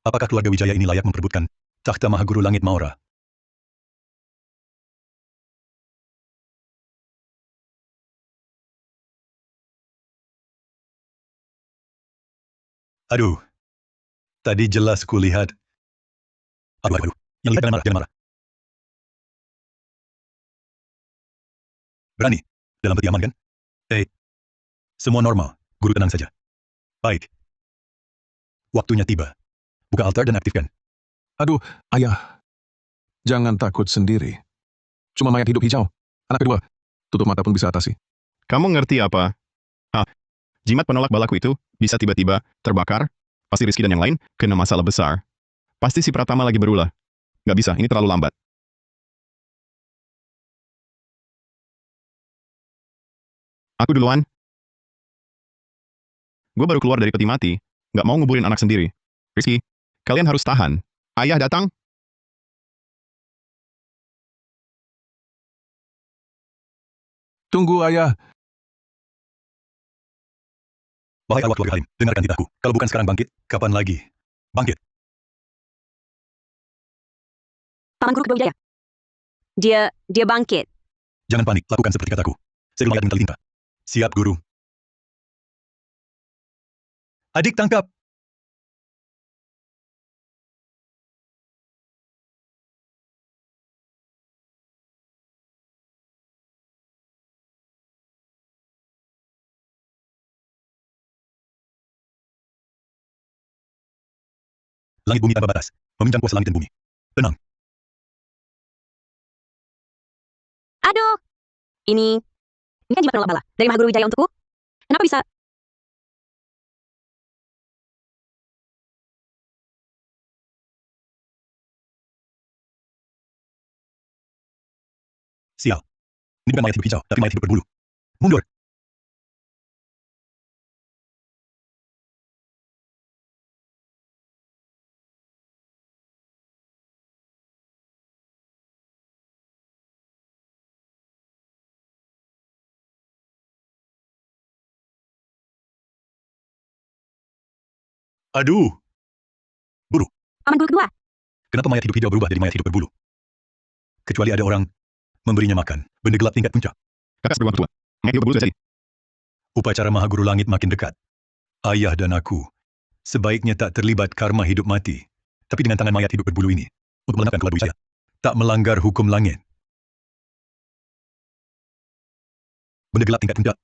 apakah keluarga Wijaya ini layak memperebutkan takhta Maha Guru Langit Maora. Aduh, tadi jelas kulihat. Aduh. Yang lihat jangan marah. Berani? Dalam peti aman kan? Semua normal. Guru tenang saja. Baik. Waktunya tiba. Buka altar dan aktifkan. Aduh, ayah. Jangan takut sendiri. Cuma mayat hidup hijau. Anak kedua. Tutup mata pun bisa atasi. Kamu ngerti apa? Jimat penolak balaku itu bisa tiba-tiba terbakar, pasti Rizky dan yang lain kena masalah besar. Pasti si Pratama lagi berulah. Nggak bisa, ini terlalu lambat. Aku duluan. Gue baru keluar dari peti mati, nggak mau nguburin anak sendiri. Rizky, kalian harus tahan. Ayah datang. Tunggu, ayah. Wahai arwah keluarga Halim, dengarkan titahku. Kalau bukan sekarang bangkit, kapan lagi? Bangkit. Paman Guru Kedua Wijaya. Dia bangkit. Jangan panik, lakukan seperti kataku. Segera mayat mental tinta. Siap, Guru. Adik tangkap. Langit bumi tanpa batas. Meminjam kuasa langit dan bumi. Tenang. Aduh. Ini kan jimat penolak bala dari Maha Guru Wijaya untukku. Kenapa bisa? Sial. Ini bukan mayat hidup hijau, tapi mayat hidup berbulu. Mundur. Aduh. Guru, Paman Guru Kedua. kenapa mayat hidup hijau berubah jadi mayat hidup berbulu? Kecuali ada orang memberinya makan. Benda gelap tingkat puncak. Kakak beruang tua. Mayat hidup berbulu sudah jadi. Upacara Maha Guru Langit makin dekat. Ayah dan aku sebaiknya tak terlibat karma hidup mati. Tapi dengan tangan mayat hidup berbulu ini, untuk melengkapkan keluarga Wijaya, tak melanggar hukum langit. Benda gelap tingkat puncak.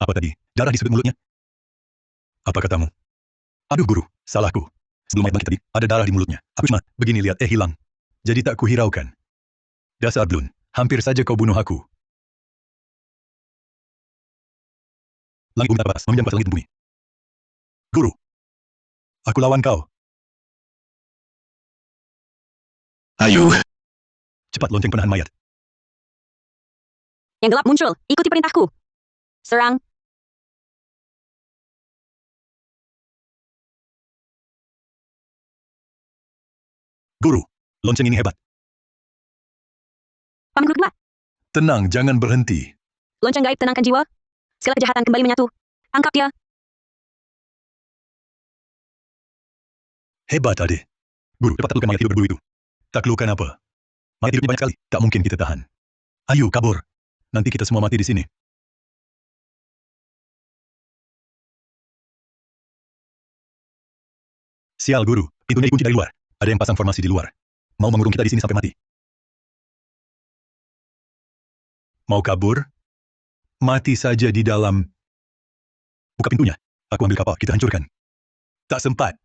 Apa tadi? Darah di sudut mulutnya? Apa katamu? Aduh guru, salahku. Sebelum mayat bangkit tadi, ada darah di mulutnya. Aku cuma, begini lihat, hilang. Jadi tak kuhiraukan. Dasar Blun, hampir saja kau bunuh aku. Langit bumi tanpa batas, meminjam kuasa langit dan bumi. Guru, aku lawan kau. Ayo. Cepat lonceng penahan mayat. Yang gelap muncul. Ikuti perintahku. Serang. Guru, lonceng ini hebat. Paman Guru Kedua. Tenang, jangan berhenti. Lonceng gaib tenangkan jiwa. Segala kejahatan kembali menyatu. Tangkap dia. Hebat, adik. Guru, cepat taklukkan mayat hidup berbulu itu. Taklukkan apa? Mayat hidupnya banyak sekali. Tak mungkin kita tahan. Ayo, kabur. Nanti kita semua mati di sini. Sial, Guru. Pintunya dikunci dari luar. Ada yang pasang formasi di luar. Mau mengurung kita di sini sampai mati. Mau kabur? Mati saja di dalam. Buka pintunya. Aku ambil kapal, kita hancurkan. Tak sempat.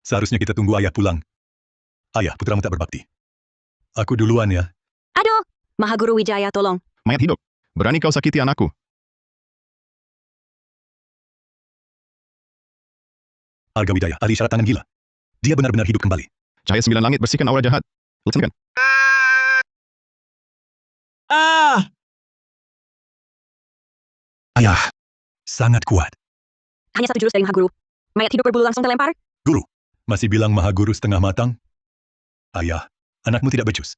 Seharusnya kita tunggu ayah pulang. Ayah, putramu tak berbakti. Aku duluan ya. Aduh. Maha Guru Wijaya tolong. Mayat hidup. Berani kau sakiti anakku. Arga Widaya, ahli isyarat tangan gila. Dia benar-benar hidup kembali. Cahaya 9 langit bersihkan aura jahat. Laksanakan. Ayah, sangat kuat. Hanya satu jurus dari Maha Guru. Mayat hidup berbulu langsung terlempar. Guru, masih bilang Maha Guru setengah matang? Ayah, anakmu tidak becus.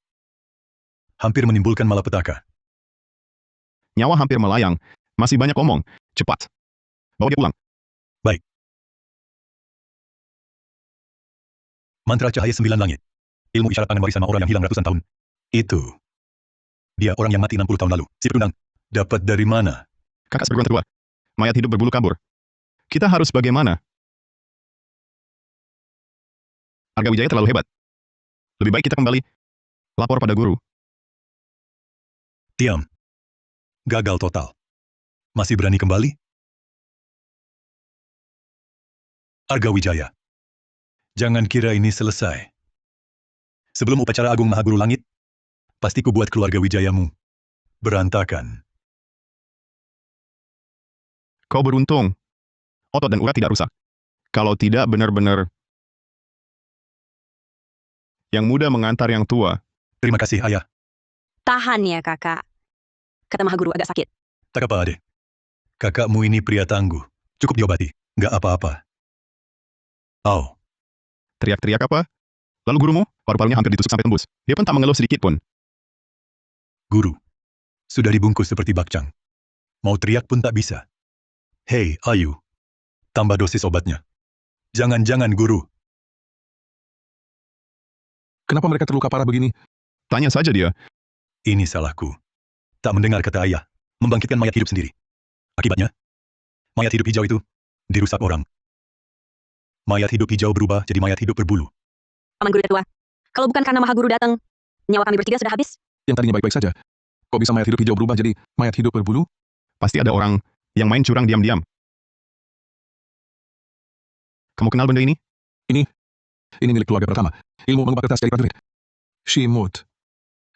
Hampir menimbulkan malapetaka. Nyawa hampir melayang. Masih banyak omong. Cepat. Bawa dia pulang. Mantra cahaya 9 langit. Ilmu isyarat tangan warisan orang yang hilang ratusan tahun. Itu. Dia orang yang mati 60 tahun lalu. Si pecundang. Dapat dari mana? Kakak seperguruan kedua. Mayat hidup berbulu kabur. Kita harus bagaimana? Arga Wijaya terlalu hebat. Lebih baik kita kembali lapor pada guru. Diam. Gagal total. Masih berani kembali? Arga Wijaya. Jangan kira ini selesai. Sebelum upacara Agung Mahaguru Langit, pasti ku buat keluarga Wijayamu berantakan. Kau beruntung. Otot dan urat tidak rusak. Kalau tidak benar-benar yang muda mengantar yang tua. Terima kasih, Ayah. Tahan ya, kakak. Kata Mahaguru agak sakit. Tak apa, adek. Kakakmu ini pria tangguh. Cukup diobati. Nggak apa-apa. Oh, Teriak-teriak apa? Lalu gurumu, paru-parunya hampir ditusuk sampai tembus. Dia pun tak mengeluh sedikit pun. guru. Sudah dibungkus seperti bakcang. Mau teriak pun tak bisa. Hei, Ayu. Tambah dosis obatnya. Jangan-jangan, guru. Kenapa mereka terluka parah begini? Tanya saja dia. Ini salahku. Tak mendengar kata ayah. Membangkitkan mayat hidup sendiri. Akibatnya, mayat hidup hijau itu dirusak orang. Mayat hidup hijau berubah jadi mayat hidup berbulu. Paman Guru tua. Kalau bukan karena Mahaguru datang, nyawa kami bertiga sudah habis. Yang tadinya baik-baik saja. Kok bisa mayat hidup hijau berubah jadi mayat hidup berbulu? Pasti ada orang yang main curang diam-diam. Kamu kenal benda ini? Ini milik keluarga pertama. Ilmu mengubah kertas jadi prajurit. Shimut.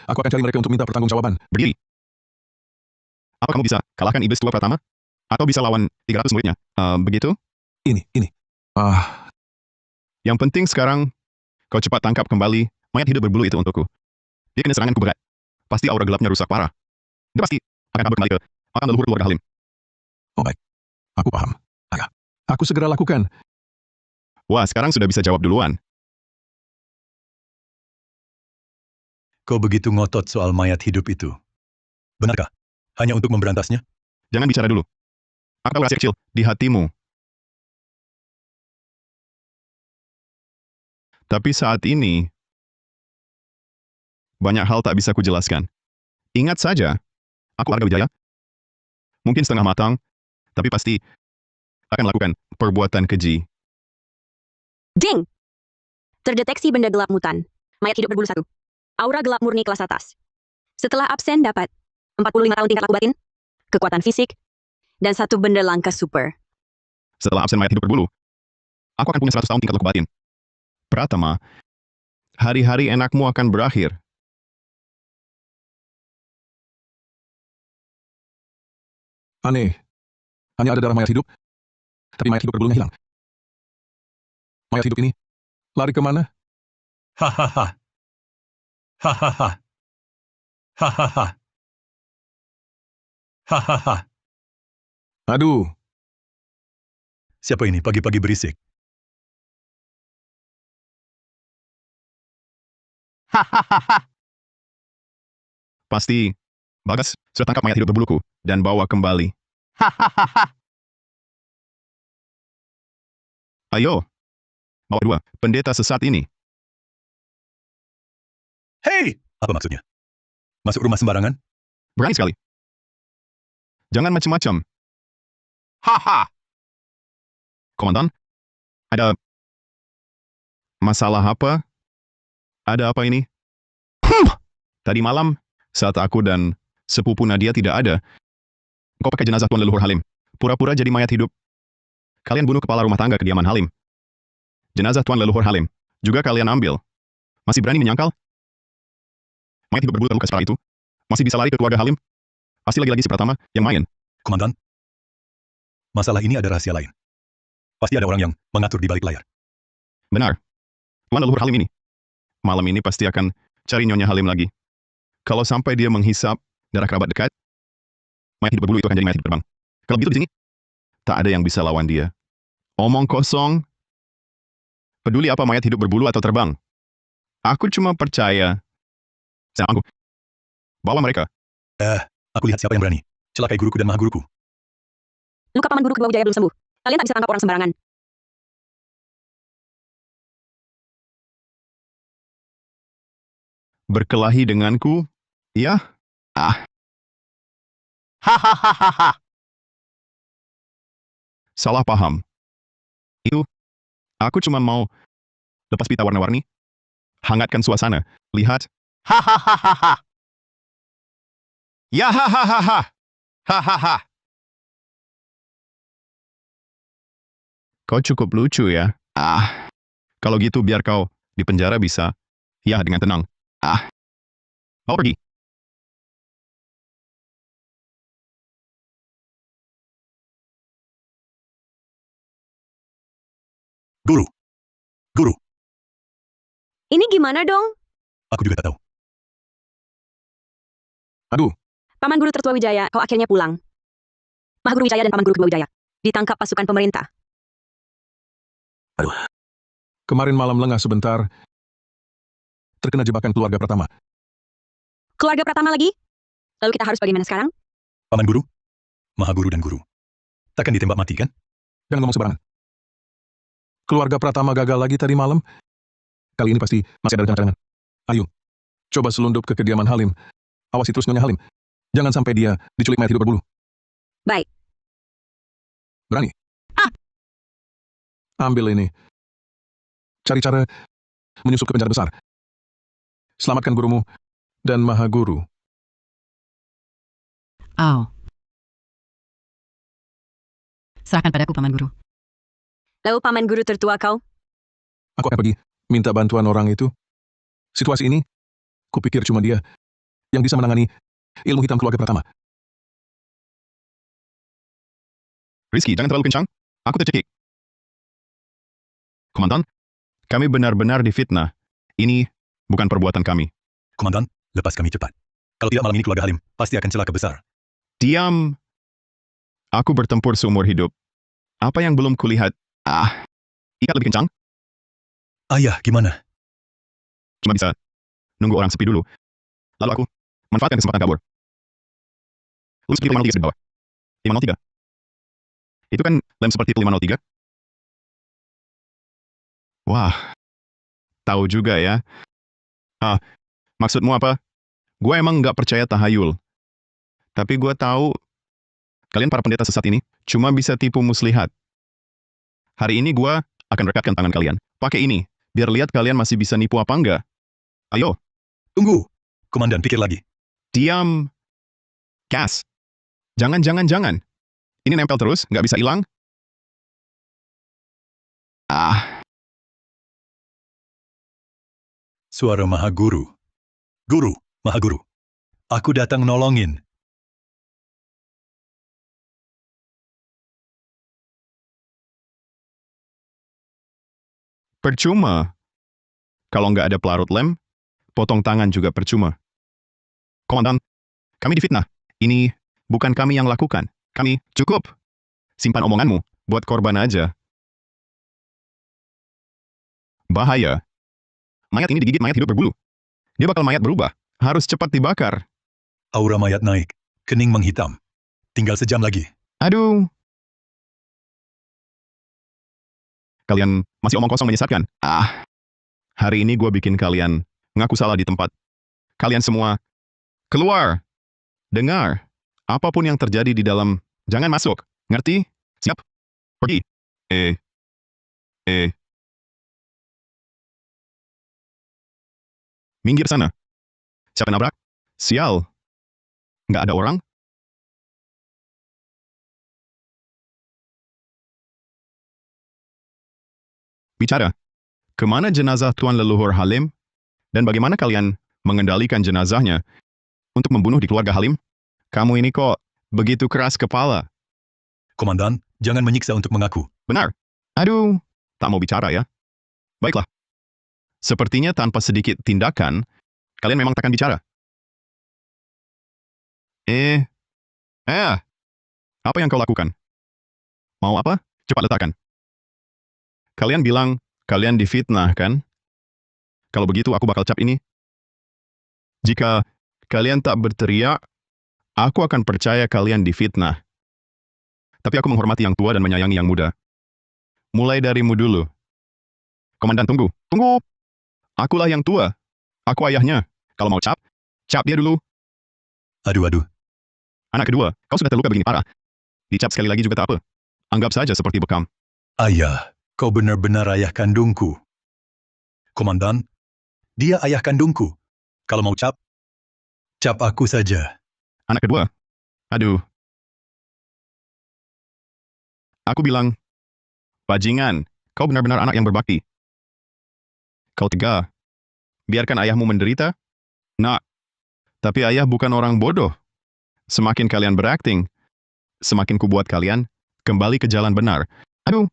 Aku akan cari mereka untuk minta pertanggungjawaban. Berdiri. Apa kamu bisa kalahkan iblis tua pertama? Atau bisa lawan 300 muridnya? Begitu? Ini. Ah, Yang penting sekarang, kau cepat tangkap kembali mayat hidup berbulu itu untukku. Dia kena seranganku berat. Pasti aura gelapnya rusak parah. Dia pasti akan kabur kembali ke makam leluhur keluarga Halim. oh baik. Aku paham. Ayah. Aku segera lakukan. Wah, sekarang sudah bisa jawab duluan. Kau begitu ngotot soal mayat hidup itu. Benarkah? Hanya untuk memberantasnya? Jangan bicara dulu. Aku tahu rahasia kecil di hatimu. Tapi saat ini, banyak hal tak bisa kujelaskan. Ingat saja, aku Arga Wijaya. Mungkin setengah matang, tapi pasti akan melakukan perbuatan keji. Ding! Terdeteksi benda gelap mutan. Mayat hidup berbulu 1. Aura gelap murni kelas atas. Setelah absen dapat 45 tahun tingkat laku batin, kekuatan fisik, dan 1 benda langka super. Setelah absen mayat hidup berbulu, aku akan punya 100 tahun tingkat laku batin. Pratama, hari-hari enakmu akan berakhir. Aneh. Hanya ada darah mayat hidup, tapi mayat hidup berbulunya hilang. Mayat hidup ini lari kemana? Hahaha. Hahaha. Hahaha. Hahaha. Aduh, Siapa ini pagi-pagi berisik? Pasti, Bagas sudah tangkap mayat hidup berbuluku dan bawa kembali. Ayo, bawa 2 pendeta sesat ini. Hei! Apa maksudnya? Masuk rumah sembarangan? Berani sekali. Jangan macam-macam. Haha. Komandan, ada masalah apa? Ada apa ini? Tadi malam, saat aku dan sepupu Nadia tidak ada, kau pakai jenazah Tuan Leluhur Halim. Pura-pura jadi mayat hidup. Kalian bunuh kepala rumah tangga kediaman Halim. Jenazah Tuan Leluhur Halim. Juga kalian ambil. Masih berani menyangkal? Mayat hidup berbulu terluka separah itu. Masih bisa lari ke keluarga Halim? Pasti lagi-lagi si Pratama yang main. Komandan, masalah ini ada rahasia lain. Pasti ada orang yang mengatur di balik layar. Benar. Tuan Leluhur Halim ini. Malam ini pasti akan cari Nyonya Halim lagi. Kalau sampai dia menghisap darah kerabat dekat, mayat hidup berbulu itu akan jadi mayat hidup terbang. Kalau begitu di sini, tak ada yang bisa lawan dia. Omong kosong. Peduli apa mayat hidup berbulu atau terbang. Aku cuma percaya. Saya anggup. Bawa mereka. Aku lihat siapa yang berani. Celakai guruku dan mahaguruku. Luka Paman Guru kedua Wijaya belum sembuh. Kalian tak bisa tangkap orang sembarangan. Berkelahi denganku? Ya, Hahaha. Salah paham. Itu, aku cuma mau lepas pita warna-warni, hangatkan suasana. Lihat. Hahaha. Ya hahaha. Hahaha. Kau cukup lucu ya. Kalau gitu biar kau di penjara bisa. Ya, dengan tenang. Mau pergi? Guru. Guru. Ini gimana dong? Aku juga tak tahu. Aduh, Paman Guru Tertua Wijaya, kau akhirnya pulang. Maha Guru Wijaya dan Paman Guru Kedua Wijaya ditangkap pasukan pemerintah. kemarin malam lengah sebentar. Terkena jebakan keluarga Pratama. Keluarga Pratama lagi? Lalu kita harus bagaimana sekarang? Paman Guru, Maha Guru dan Guru. Takkan ditembak mati kan? Jangan ngomong sembarangan. Keluarga Pratama gagal lagi tadi malam. Kali ini pasti masih ada rencana. Ayo, coba selundup ke kediaman Halim. Awasi terus Nyonya Halim. Jangan sampai dia diculik mayat hidup berbulu. Baik. Berani? Ambil ini. Cari cara menyusup ke penjara besar. Selamatkan gurumu dan Maha Guru. Oh. Serahkan padaku, Paman Guru. Lalu Paman Guru Tertua kau? Aku akan pergi minta bantuan orang itu. Situasi ini, kupikir cuma dia yang bisa menangani ilmu hitam keluarga Pratama. Rizky, jangan terlalu kencang. Aku tercekik. Komandan, kami benar-benar difitnah. Ini bukan perbuatan kami. Komandan, lepas kami cepat. Kalau tidak malam ini keluarga Halim pasti akan celaka besar. Diam. Aku bertempur seumur hidup. Apa yang belum kulihat? Ikat lebih kencang. Ayah, gimana? Cuma bisa nunggu orang sepi dulu. Lalu aku manfaatkan kesempatan kabur. Lem seperti 503 di bawah. 503. Itu kan lem seperti 503. Wah. Tahu juga ya. Maksudmu apa? Gue emang nggak percaya tahayul. Tapi gue tahu kalian para pendeta sesat ini cuma bisa tipu muslihat. Hari ini gue akan rekatkan tangan kalian. Pakai ini, biar lihat kalian masih bisa nipu apa enggak. Ayo. Tunggu. Komandan, pikir lagi. Diam. Cas. Jangan. Ini nempel terus, nggak bisa hilang. Suara Maha Guru. Guru, Maha Guru. Aku datang nolongin. Percuma. Kalau nggak ada pelarut lem, potong tangan juga percuma. Komandan, kami difitnah. Ini bukan kami yang lakukan. Kami cukup. Simpan omonganmu, buat korban aja. Bahaya. Mayat ini digigit mayat hidup berbulu. Dia bakal mayat berubah. Harus cepat dibakar. Aura mayat naik. Kening menghitam. Tinggal sejam lagi. Aduh. Kalian masih omong kosong menyesatkan. Hari ini gue bikin kalian ngaku salah di tempat. Kalian semua, keluar. Dengar. Apapun yang terjadi di dalam, jangan masuk. Ngerti? Siap? Pergi. Minggir sana. Siapa nabrak? Sial. Nggak ada orang? Bicara. Kemana jenazah Tuan Leluhur Halim? Dan bagaimana kalian mengendalikan jenazahnya untuk membunuh di keluarga Halim? Kamu ini kok begitu keras kepala? Komandan, jangan menyiksa untuk mengaku. Benar. Aduh, tak mau bicara ya. Baiklah. Sepertinya tanpa sedikit tindakan, kalian memang takkan bicara. Apa yang kau lakukan? Mau apa? Cepat letakkan. Kalian bilang, kalian difitnah, kan? Kalau begitu, aku bakal cap ini. Jika kalian tak berteriak, aku akan percaya kalian difitnah. Tapi aku menghormati yang tua dan menyayangi yang muda. Mulai darimu dulu. Komandan, tunggu. Tunggu! Akulah yang tua. Aku ayahnya. Kalau mau cap dia dulu. Aduh. Anak kedua, kau sudah terluka begini parah. Dicap sekali lagi juga tak apa. Anggap saja seperti bekam. Ayah, kau benar-benar ayah kandungku. Komandan, dia ayah kandungku. Kalau mau cap aku saja. Anak kedua. Aduh. Aku bilang, bajingan, kau benar-benar anak yang berbakti. Kau tega. Biarkan ayahmu menderita? Nak. Tapi ayah bukan orang bodoh. Semakin kalian berakting, semakin kubuat kalian kembali ke jalan benar. Aduh.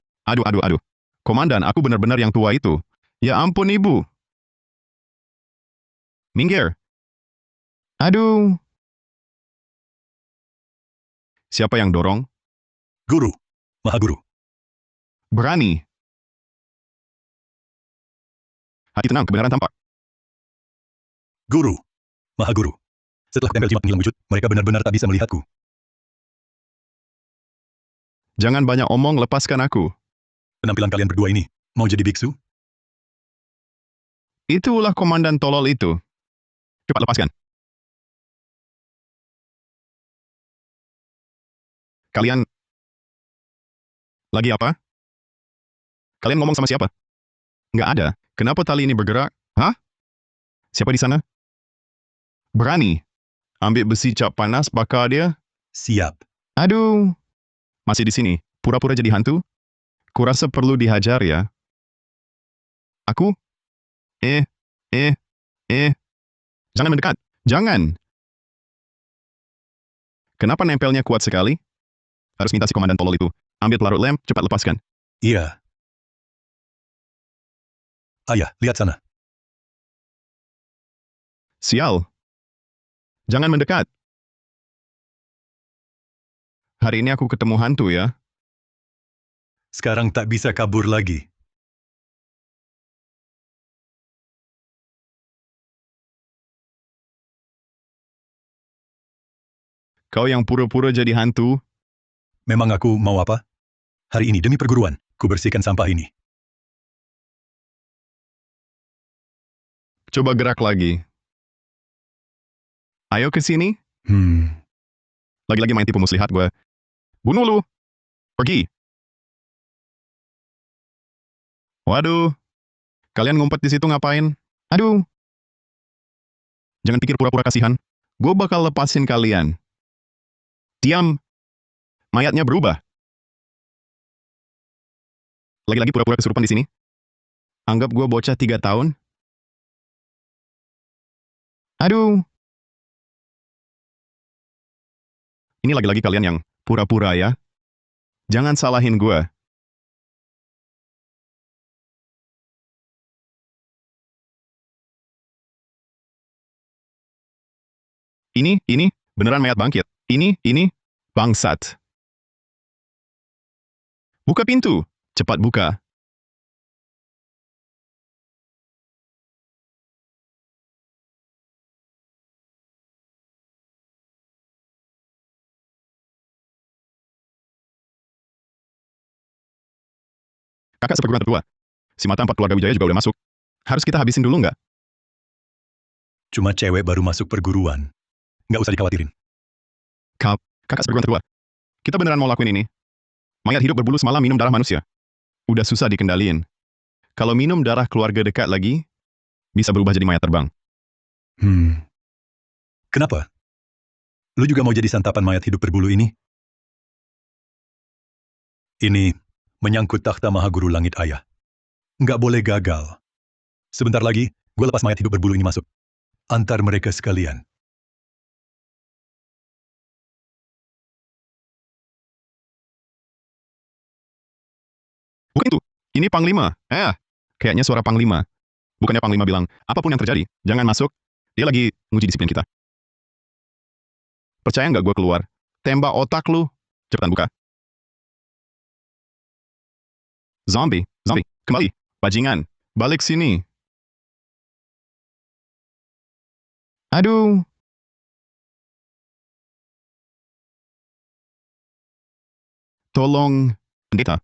Komandan, aku benar-benar yang tua itu. Ya ampun, Ibu. Minggir. Aduh. Siapa yang dorong? Guru, Maha Guru. Berani. Hati tenang, kebenaran tampak. Guru, Maha Guru. Setelah tempel jimat menghilang wujud, mereka benar-benar tak bisa melihatku. Jangan banyak omong, lepaskan aku. Penampilan kalian berdua ini, mau jadi biksu? Itulah komandan tolol itu. Cepat lepaskan. Kalian... Lagi apa? Kalian ngomong sama siapa? Nggak ada. Kenapa tali ini bergerak? Hah? Siapa di sana? Berani. Ambil besi cap panas, bakar dia. Siap. Aduh. Masih di sini. Pura-pura jadi hantu? Kurasa perlu dihajar ya. Aku? Jangan mendekat. Jangan. Kenapa nempelnya kuat sekali? Harus minta si komandan tolol itu. Ambil pelarut lem, cepat lepaskan. Iya. Ayah, lihat sana. Sial. Jangan mendekat. Hari ini aku ketemu hantu ya. Sekarang tak bisa kabur lagi. Kau yang pura-pura jadi hantu. Memang aku mau apa? Hari ini demi perguruan, ku bersihkan sampah ini. Coba gerak lagi. Ayo ke sini. Lagi-lagi main tipu muslihat gue. Bunuh lu. Pergi. Waduh. Kalian ngumpet di situ ngapain? Aduh. Jangan pikir pura-pura kasihan. Gue bakal lepasin kalian. Diam. Mayatnya berubah. Lagi-lagi pura-pura kesurupan di sini. Anggap gue bocah 3 tahun. Aduh. Ini lagi-lagi kalian yang pura-pura ya. Jangan salahin gue. Ini, beneran mayat bangkit. Ini, bangsat. Buka pintu. Cepat buka. Kakak seperguruan tertua. Si mata 4 keluarga Wijaya juga udah masuk. Harus kita habisin dulu nggak? Cuma cewek baru masuk perguruan. Nggak usah dikhawatirin. Kakak seperguruan tertua. Kita beneran mau lakuin ini. Mayat hidup berbulu semalam minum darah manusia. Udah susah dikendaliin. Kalau minum darah keluarga dekat lagi, bisa berubah jadi mayat terbang. Kenapa? Lu juga mau jadi santapan mayat hidup berbulu ini? Ini menyangkut takhta Maha Guru Langit Ayah. Nggak boleh gagal. Sebentar lagi, gue lepas mayat hidup berbulu ini masuk. Antar mereka sekalian. Bukan itu. Ini Panglima. Kayaknya suara Panglima. Bukannya Panglima bilang, apapun yang terjadi, jangan masuk. Dia lagi nguji disiplin kita. Percaya nggak gue keluar? Tembak otak lu. Cepetan buka. Zombie, kembali. Bajingan, balik sini. Aduh. Tolong, pendeta.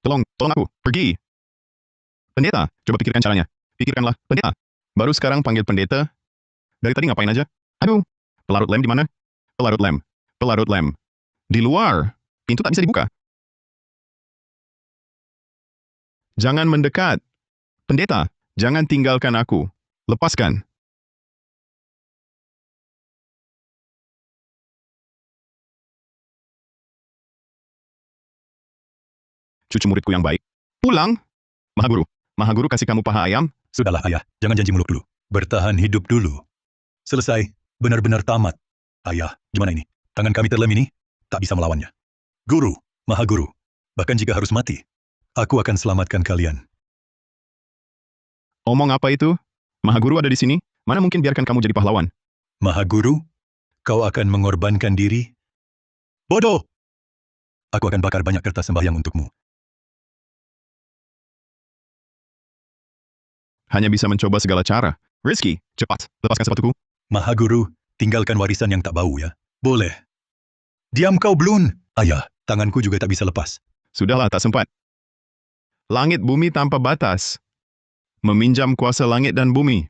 Tolong aku, pergi. Pendeta, coba pikirkan caranya. Pikirkanlah, pendeta. Baru sekarang panggil pendeta. Dari tadi ngapain aja? Aduh, Pelarut lem di mana? Pelarut lem. Pelarut lem. Di luar. Pintu tak bisa dibuka. Jangan mendekat. Pendeta, jangan tinggalkan aku. Lepaskan. Cucu muridku yang baik. Pulang. Mahaguru. Mahaguru kasih kamu paha ayam. Sudahlah ayah, jangan janji muluk dulu. Bertahan hidup dulu. Selesai, benar-benar tamat. Ayah, gimana ini? Tangan kami terlem ini, tak bisa melawannya. Guru, Mahaguru, bahkan jika harus mati, aku akan selamatkan kalian. Omong apa itu? Mahaguru ada di sini. Mana mungkin biarkan kamu jadi pahlawan? Mahaguru, kau akan mengorbankan diri? Bodoh! Aku akan bakar banyak kertas sembahyang untukmu. Hanya bisa mencoba segala cara. Rizky, cepat, lepaskan sepatuku. Mahaguru, tinggalkan warisan yang tak bau ya. Boleh. Diam kau, Blun. Ayah, tanganku juga tak bisa lepas. Sudahlah, tak sempat. Langit bumi tanpa batas. Meminjam kuasa langit dan bumi.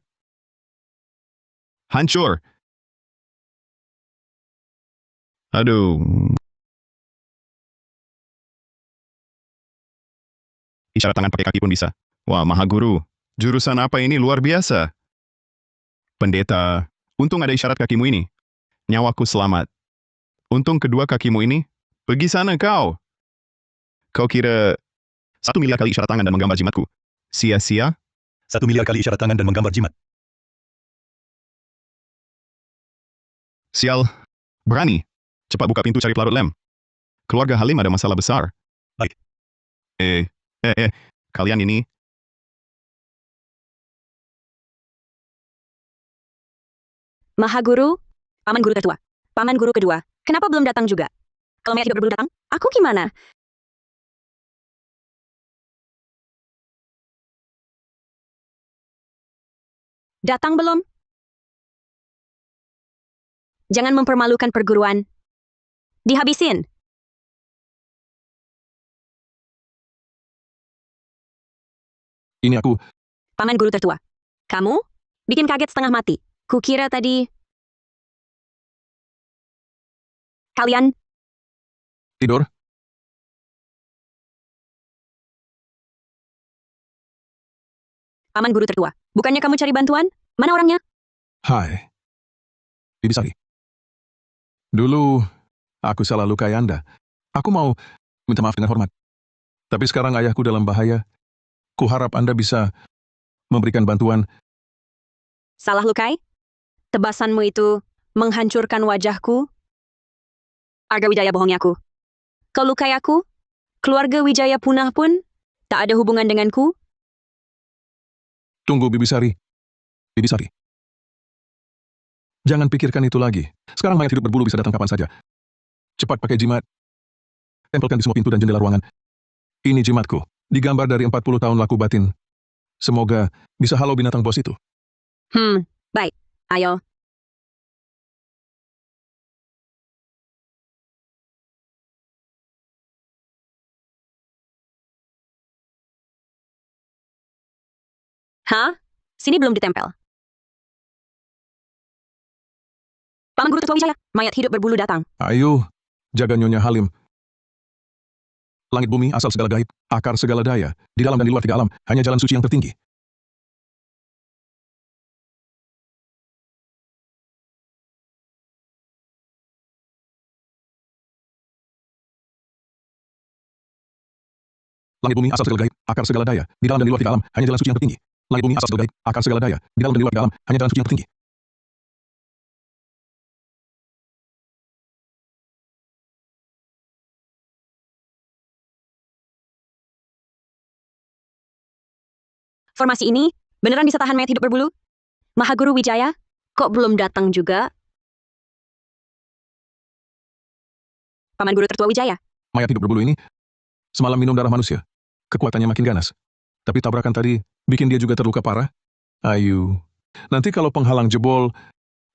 Hancur. Aduh. Isyarat tangan pakai kaki pun bisa. Wah, Mahaguru. Jurusan apa ini luar biasa. Pendeta, untung ada isyarat kakimu ini. Nyawaku selamat. Untung kedua kakimu ini. Pergi sana kau. Kau kira 1 miliar kali isyarat tangan dan menggambar jimatku. Sia-sia? 1 miliar kali isyarat tangan dan menggambar jimat. Sial. Berani. Cepat buka pintu cari pelarut lem. Keluarga Halim ada masalah besar. Baik. Kalian ini. Mahaguru, paman guru tertua. Paman guru kedua, kenapa belum datang juga? Kalau mayat hidup berbulu datang, aku gimana? Datang belum? Jangan mempermalukan perguruan. Dihabisin. Ini aku. Paman guru tertua. Kamu? Bikin kaget setengah mati. Kukira tadi... Kalian? Tidur? Paman guru tertua. Bukannya kamu cari bantuan? Mana orangnya? Hai. Bibi Sari. Dulu, aku salah lukai Anda. Aku mau minta maaf dengan hormat. Tapi sekarang ayahku dalam bahaya. Kuharap Anda bisa memberikan bantuan. Salah lukai? Tebasanmu itu menghancurkan wajahku? Arga Wijaya bohongi aku. Kau lukai aku? Keluarga Wijaya punah pun? Tak ada hubungan denganku? Tunggu, Bibi Sari. Bibi Sari. Jangan pikirkan itu lagi. Sekarang mayat hidup berbulu bisa datang kapan saja. Cepat pakai jimat. Tempelkan di semua pintu dan jendela ruangan. Ini jimatku. Digambar dari 40 tahun laku batin. Semoga bisa halau binatang bos itu. Baik. Ayo. Hah? Sini belum ditempel. Paman guru tertua Wijaya, mayat hidup berbulu datang. Ayo, jaga Nyonya Halim. Langit bumi asal segala gaib, akar segala daya, di dalam dan di luar 3 alam, hanya jalan suci yang tertinggi. Langit bumi asal segala gaib, akar segala daya, di dalam dan di luar 3 alam, hanya jalan suci yang tertinggi. Langit bumi asal segala gaib, akar segala daya, di dalam dan di luar 3 alam, hanya jalan suci yang tertinggi. Formasi ini beneran bisa tahan mayat hidup berbulu? Mahaguru Wijaya, kok belum datang juga? Paman guru tertua Wijaya, Mayat hidup berbulu ini semalam minum darah manusia. Kekuatannya makin ganas. Tapi tabrakan tadi bikin dia juga terluka parah. Ayu, nanti kalau penghalang jebol,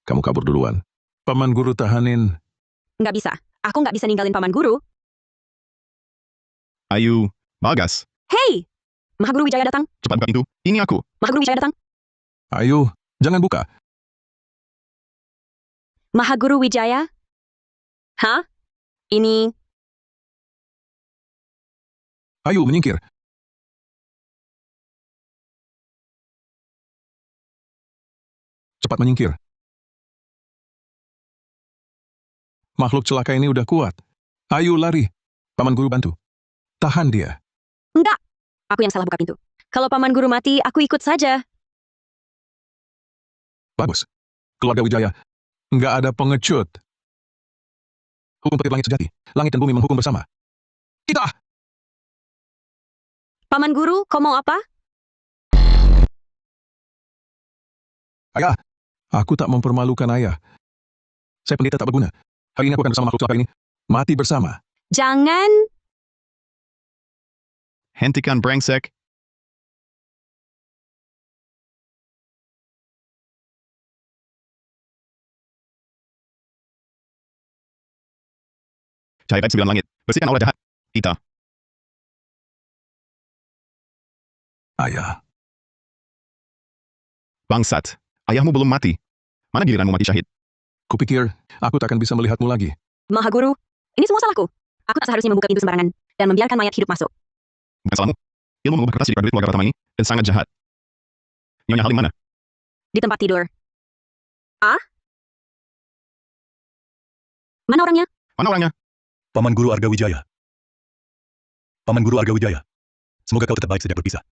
kamu kabur duluan. Paman guru tahanin. nggak bisa. Aku nggak bisa ninggalin paman guru. Ayu. Bagas. Hei! Mahaguru Wijaya datang. Cepat buka pintu. Ini aku. Mahaguru Wijaya datang. Ayo, jangan buka. Mahaguru Wijaya? Hah? Ini... Ayo menyingkir. Cepat menyingkir. Makhluk celaka ini udah kuat. Ayo lari. Paman Guru bantu. Tahan dia. Enggak. Aku yang salah buka pintu. Kalau Paman Guru mati, aku ikut saja. Bagus. Keluarga Wijaya. Nggak ada pengecut. Hukum petir langit sejati. Langit dan bumi menghukum bersama. Kita! Paman Guru, kau mau apa? Ayah, aku tak mempermalukan ayah. Saya pendeta tak berguna. Hari ini aku akan bersama makhluk celaka ini. Mati bersama. Jangan. Hentikan brengsek. Cahaya gaib 9 langit. Bersihkan aura jahat. Kita. Ayah, Bangsat. Ayahmu belum mati. Mana giliranmu mati syahid? kupikir aku tak akan bisa melihatmu lagi. Mahaguru, ini semua salahku. Aku tak seharusnya membuka pintu sembarangan dan membiarkan mayat hidup masuk. Bukan salahmu. Ilmu mengubah kertas jadi prajurit keluarga pertama ini dan sangat jahat. Nyonya Halim mana? Di tempat tidur. Ah? Mana orangnya? Mana orangnya? Paman Guru Arga Wijaya. Paman Guru Arga Wijaya. Semoga kau tetap baik sejak berpisah.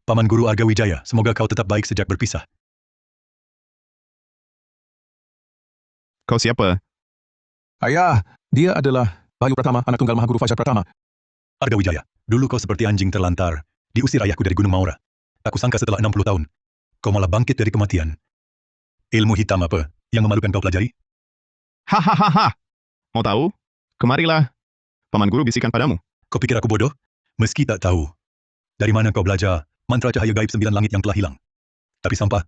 Paman Guru Arga Wijaya, semoga kau tetap baik sejak berpisah. Kau siapa? Ayah, dia adalah Bayu Pratama, anak tunggal Mahaguru Fajar Pratama. Arga Wijaya, dulu kau seperti anjing terlantar, diusir ayahku dari Gunung Maura. Tak kusangka setelah 60 tahun, kau malah bangkit dari kematian. Ilmu hitam apa yang memalukan kau pelajari? Hahaha. Mau tahu? Kemarilah. Paman Guru bisikan padamu. Kau pikir aku bodoh? Meski tak tahu. Dari mana kau belajar mantra cahaya gaib 9 langit yang telah hilang? Tapi sampah,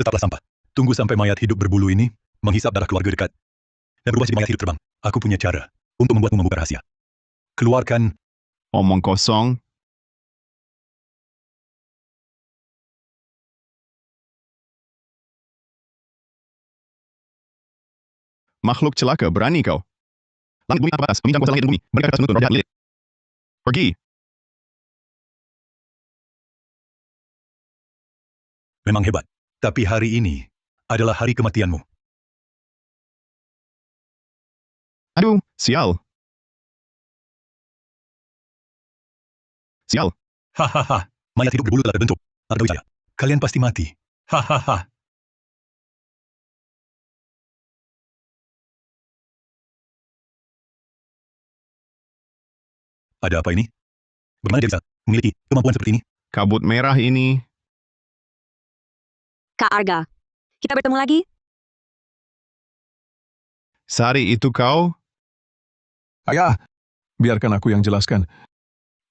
tetaplah sampah. Tunggu sampai mayat hidup berbulu ini menghisap darah keluarga dekat dan berubah jadi mayat hidup terbang. Aku punya cara untuk membuatmu membuka rahasia. Keluarkan Omong kosong. Makhluk celaka, berani kau. Langit bumi atas, meminjam kuasa langit dan bumi. Mereka akan menuntun roh jahat Lilith. Pergi. memang hebat. Tapi hari ini adalah hari kematianmu. Aduh, sial. Sial. Hahaha, mayat hidup berbulu telah terbentuk. Arga Wijaya, kalian pasti mati. Hahaha. Ada apa ini? Bagaimana dia bisa memiliki kemampuan seperti ini? Kabut merah ini. Kak Arga, kita bertemu lagi? Sari itu kau? Ayah, biarkan aku yang jelaskan.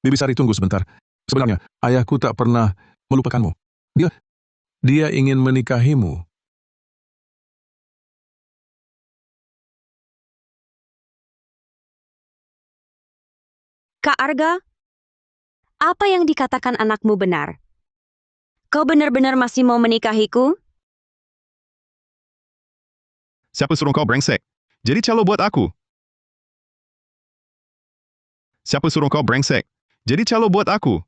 Bibi Sari, tunggu sebentar. Sebenarnya, ayahku tak pernah melupakanmu. Dia ingin menikahimu. Kak Arga, apa yang dikatakan anakmu benar? Kau benar-benar masih mau menikahiku? Siapa suruh kau brengsek? Jadi calo buat aku. Siapa suruh kau brengsek? Jadi calo buat aku.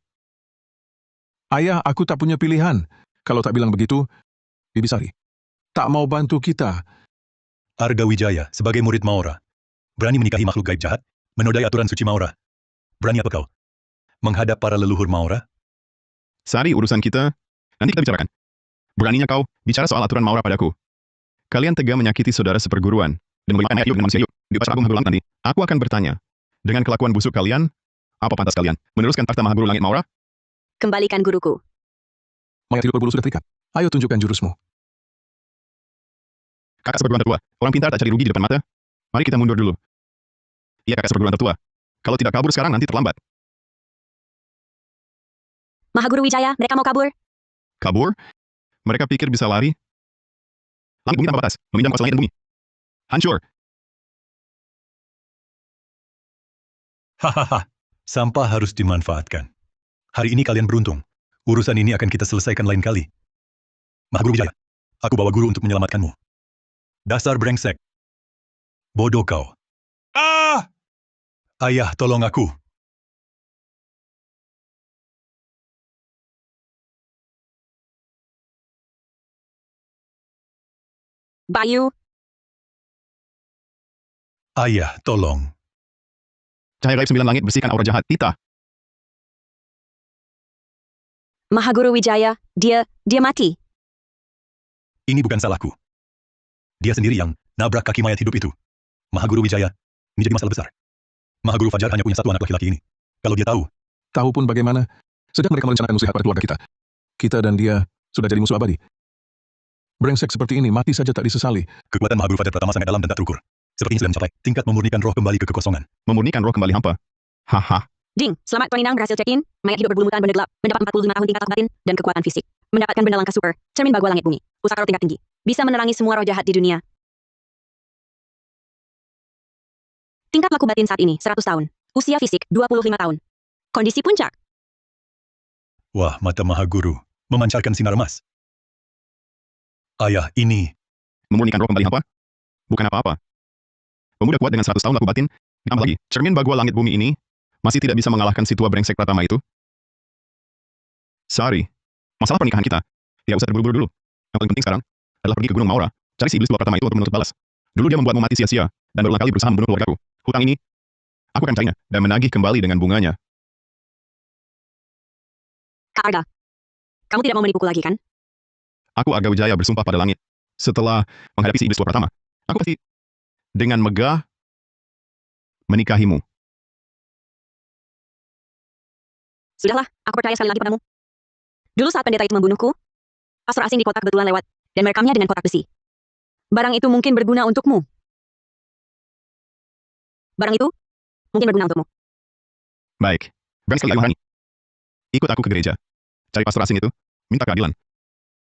Ayah, aku tak punya pilihan. Kalau tak bilang begitu, Bibi Sari tak mau bantu kita. Arga Wijaya, sebagai murid Maura, berani menikahi makhluk gaib jahat, menodai aturan suci Maura. Berani apa kau? Menghadap para leluhur Maura? Sari, urusan kita. Nanti kita bicarakan. Beraninya kau bicara soal aturan Maura padaku. Kalian tega menyakiti saudara seperguruan dan menggunakan ayat hidup dengan manusia hidup di upacara agung Mahaguru Langit nanti. Aku akan bertanya, dengan kelakuan busuk kalian, apa pantas kalian meneruskan takhta Mahaguru Langit Maura? Kembalikan guruku. Mayat hidup berbulu sudah terikat. Ayo tunjukkan jurusmu. Kakak seperguruan tertua, orang pintar tak cari rugi di depan mata. Mari kita mundur dulu. Iya, kakak seperguruan tertua. Kalau tidak kabur sekarang nanti terlambat. Mahaguru Wijaya, mereka mau kabur? Kabur? Mereka pikir bisa lari? Langit bumi tanpa batas, meminjam kuasa langit dan bumi. Hancur. Hahaha, sampah harus dimanfaatkan. Hari ini kalian beruntung. Urusan ini akan kita selesaikan lain kali. Mahaguru Wijaya, Aku bawa guru untuk menyelamatkanmu. Dasar brengsek. Bodoh kau. Ah! Ayah, tolong aku. Bayu, Ayah, tolong. Cahaya gaib 9 langit bersihkan aura jahat kita. Mahaguru Wijaya, dia mati. Ini bukan salahku. Dia sendiri yang nabrak kaki mayat hidup itu. Mahaguru Wijaya, ini jadi masalah besar. Mahaguru Fajar hanya punya satu anak laki-laki ini. Kalau dia tahu, Tahu pun bagaimana, sedang mereka merencanakan muslihat pada keluarga kita. Kita dan dia sudah jadi musuh abadi. Brengsek seperti ini mati saja tak disesali. kekuatan Mahaguru Fajar Pratama sangat dalam dan tak terukur. Sepertinya sudah mencapai tingkat memurnikan roh kembali ke kekosongan. Memurnikan roh kembali hampa. Haha. Ding, selamat Tuan Inang berhasil check-in. Mayat hidup berbulu mutan benda gelap, mendapat 45 tahun tingkat batin dan kekuatan fisik. Mendapatkan benda langka super, cermin bagua langit bumi, pusaka roh tingkat tinggi. Bisa menerangi semua roh jahat di dunia. Tingkat laku batin saat ini 100 tahun. Usia fisik 25 tahun. Kondisi puncak. Wah, mata Mahaguru memancarkan sinar emas. Ayah, ini Memurnikan roh kembali hampa? Bukan apa-apa. Pemuda kuat dengan 100 tahun laku batin, ditambah lagi, cermin bagua langit bumi ini, masih tidak bisa mengalahkan si tua brengsek Pratama itu. Sorry. Masalah pernikahan kita. Tidak usah terburu-buru dulu. Yang paling penting sekarang adalah pergi ke Gunung Maura, cari si iblis tua Pratama itu untuk menuntut balas. Dulu dia membuatmu mati sia-sia, dan berulang kali berusaha membunuh keluargaku. Hutang ini, aku akan carinya, dan menagih kembali dengan bunganya. Kak Arga, kamu tidak mau menipuku lagi kan? Aku Arga Wijaya bersumpah pada langit. Setelah menghadapi si iblis tua Pratama, aku pasti dengan megah menikahimu. Sudahlah, aku percaya sekali lagi padamu. Dulu saat pendeta itu membunuhku, pastor asing di kota kebetulan lewat, dan merekamnya dengan kotak besi. Barang itu mungkin berguna untukmu. Barang itu mungkin berguna untukmu. Baik. Berani sekali Maharani. Ikut aku ke gereja. Cari pastor asing itu. Minta keadilan.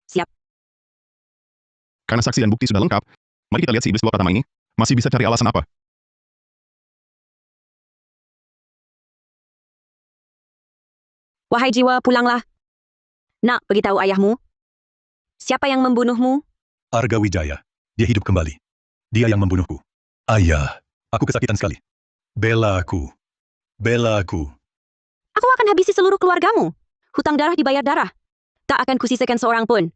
Siap. Karena saksi dan bukti sudah lengkap, mari kita lihat si iblis tua Pratama ini masih bisa cari alasan apa. Wahai jiwa, pulanglah. Nak, beritahu ayahmu. Siapa yang membunuhmu? Arga Wijaya. Dia hidup kembali. Dia yang membunuhku. Ayah, aku kesakitan sekali. Bela aku. Bela aku. Aku akan habisi seluruh keluargamu. Hutang darah dibayar darah. Tak akan kusisakan seorang pun.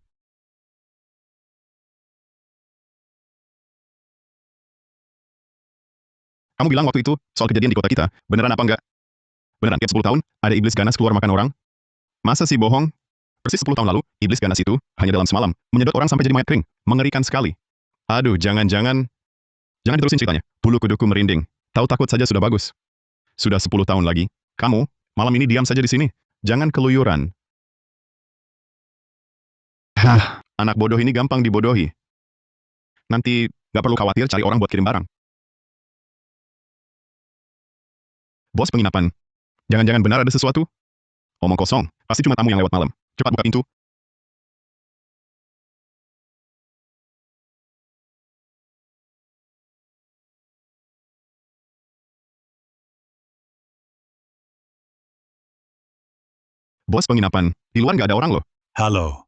Kamu bilang waktu itu soal kejadian di kota kita, beneran apa enggak? Beneran, tiap 10 tahun, ada iblis ganas keluar makan orang? Masa sih bohong? Persis 10 tahun lalu, iblis ganas itu, hanya dalam semalam, menyedot orang sampai jadi mayat kering. Mengerikan sekali. Aduh, jangan diterusin ceritanya. Bulu kuduku merinding. Tahu takut saja sudah bagus. Sudah 10 tahun lagi. Kamu, malam ini diam saja di sini. Jangan keluyuran. Hah, anak bodoh ini gampang dibodohi. Nanti, gak perlu khawatir cari orang buat kirim barang. Bos penginapan. Jangan-jangan benar ada sesuatu? Omong kosong, pasti cuma tamu yang lewat malam. Cepat buka pintu. Bos penginapan, di luar nggak ada orang loh. Halo.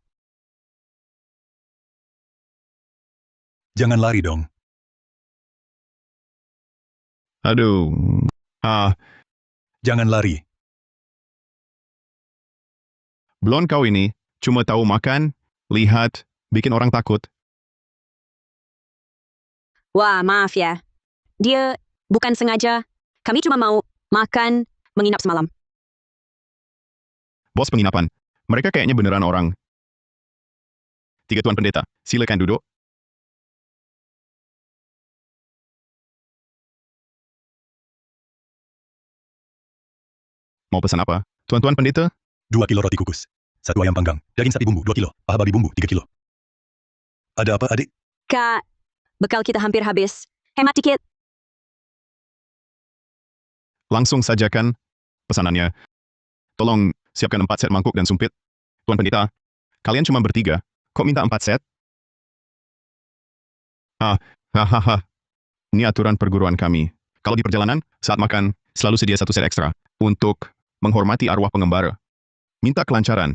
Jangan lari dong. Aduh. Jangan lari. Blon kau ini, cuma tahu makan, lihat, bikin orang takut. Wah, maaf ya. Dia bukan sengaja. Kami cuma mau makan, menginap semalam. Bos penginapan, mereka kayaknya beneran orang. 3 Tuan Pendeta, silakan duduk. Mau pesan apa? Tuan-tuan pendeta? 2 kilo roti kukus. 1 ayam panggang. Daging sapi bumbu 2 kilo. Paha babi bumbu 3 kilo. Ada apa, adik? Kak, bekal kita hampir habis. Hemat dikit. Langsung sajakan pesanannya. Tolong siapkan 4 set mangkuk dan sumpit. Tuan pendeta, kalian cuma bertiga. Kok minta 4 set? Hahaha. Ini aturan perguruan kami. Kalau di perjalanan, saat makan, selalu sedia 1 set ekstra. Untuk menghormati arwah pengembara. Minta kelancaran.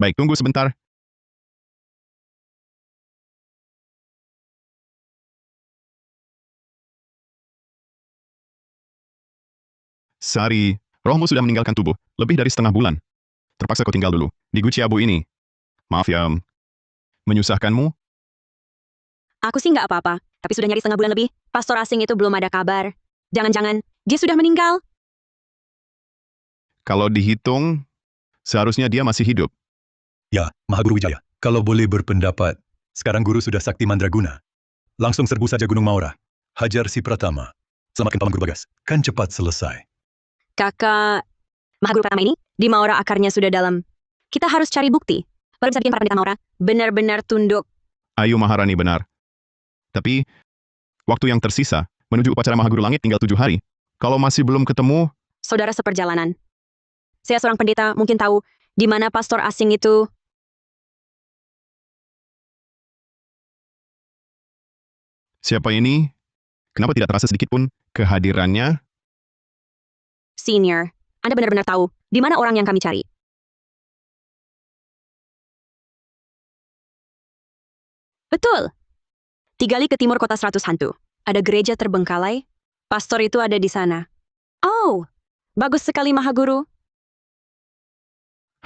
Baik, tunggu sebentar. Sari, rohmu sudah meninggalkan tubuh lebih dari setengah bulan. Terpaksa kau tinggal dulu di Guciabu ini. Maaf ya, menyusahkanmu? Aku sih nggak apa-apa, tapi sudah nyari setengah bulan lebih. Pastor asing itu belum ada kabar. Jangan-jangan dia sudah meninggal. Kalau dihitung, seharusnya dia masih hidup. Ya, Mahaguru Wijaya. Kalau boleh berpendapat, sekarang guru sudah sakti mandraguna. Langsung serbu saja Gunung Maura. Hajar si Pratama. Selamatkan Paman Guru Bagas. Kan cepat selesai. Kakak Mahaguru Pratama ini, di Maura akarnya sudah dalam. Kita harus cari bukti. Baru bisa bikin para pendeta Maura benar-benar tunduk. Ayu Maharani benar. Tapi, waktu yang tersisa, menuju upacara Mahaguru Langit tinggal 7 hari. Kalau masih belum ketemu, Saudara seperjalanan. Saya seorang pendeta, mungkin tahu di mana pastor asing itu. siapa ini? Kenapa tidak terasa sedikit pun kehadirannya? Senior, Anda benar-benar tahu di mana orang yang kami cari. Betul. 3 li ke timur kota 100 hantu. Ada gereja terbengkalai. Pastor itu ada di sana. Oh, bagus sekali Mahaguru.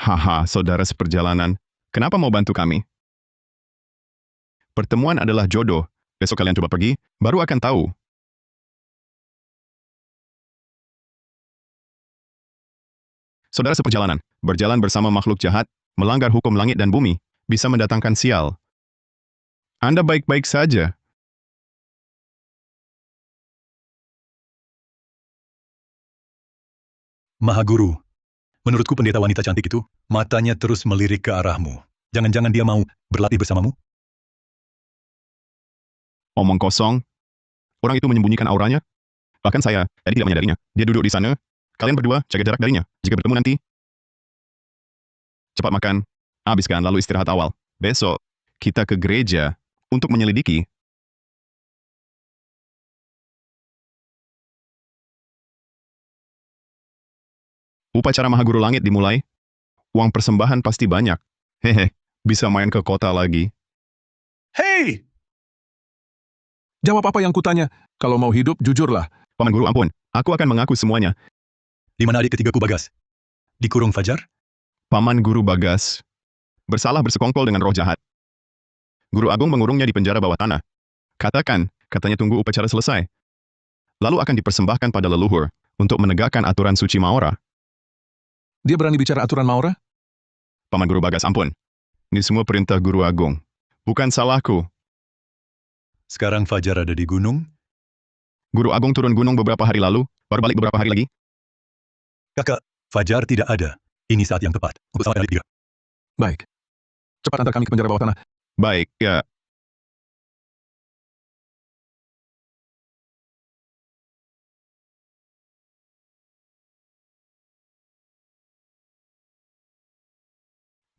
Haha, saudara seperjalanan. Kenapa mau bantu kami? Pertemuan adalah jodoh. Besok kalian coba pergi, baru akan tahu. Saudara seperjalanan, berjalan bersama makhluk jahat, melanggar hukum langit dan bumi, bisa mendatangkan sial. Anda baik-baik saja. Mahaguru, menurutku pendeta wanita cantik itu, matanya terus melirik ke arahmu. Jangan-jangan dia mau berlatih bersamamu? Omong kosong. Orang itu menyembunyikan auranya. Bahkan saya, tadi tidak menyadarinya. Dia duduk di sana. Kalian berdua jaga jarak darinya. Jika bertemu nanti, cepat makan, habiskan lalu istirahat awal. Besok, kita ke gereja untuk menyelidiki. Upacara Mahaguru Langit dimulai. Uang persembahan pasti banyak. Hehe, bisa main ke kota lagi. Hei! Jawab apa yang kutanya. Kalau mau hidup, jujurlah. Paman Guru ampun, aku akan mengaku semuanya. Di mana adik ketigaku Bagas? Dikurung Fajar? Paman Guru Bagas bersalah bersekongkol dengan roh jahat. Guru Agung mengurungnya di penjara bawah tanah. Katakan, katanya tunggu upacara selesai. Lalu akan dipersembahkan pada leluhur untuk menegakkan aturan suci Maora. Dia berani bicara aturan Maura? Paman Guru Bagas ampun. Ini semua perintah Guru Agung. Bukan salahku. Sekarang Fajar ada di gunung? Guru Agung turun gunung beberapa hari lalu, baru balik beberapa hari lagi. Kakak, Fajar tidak ada. Ini saat yang tepat untuk selamatkan adik tiga. Baik. Cepat antar kami ke penjara bawah tanah. Baik, ya.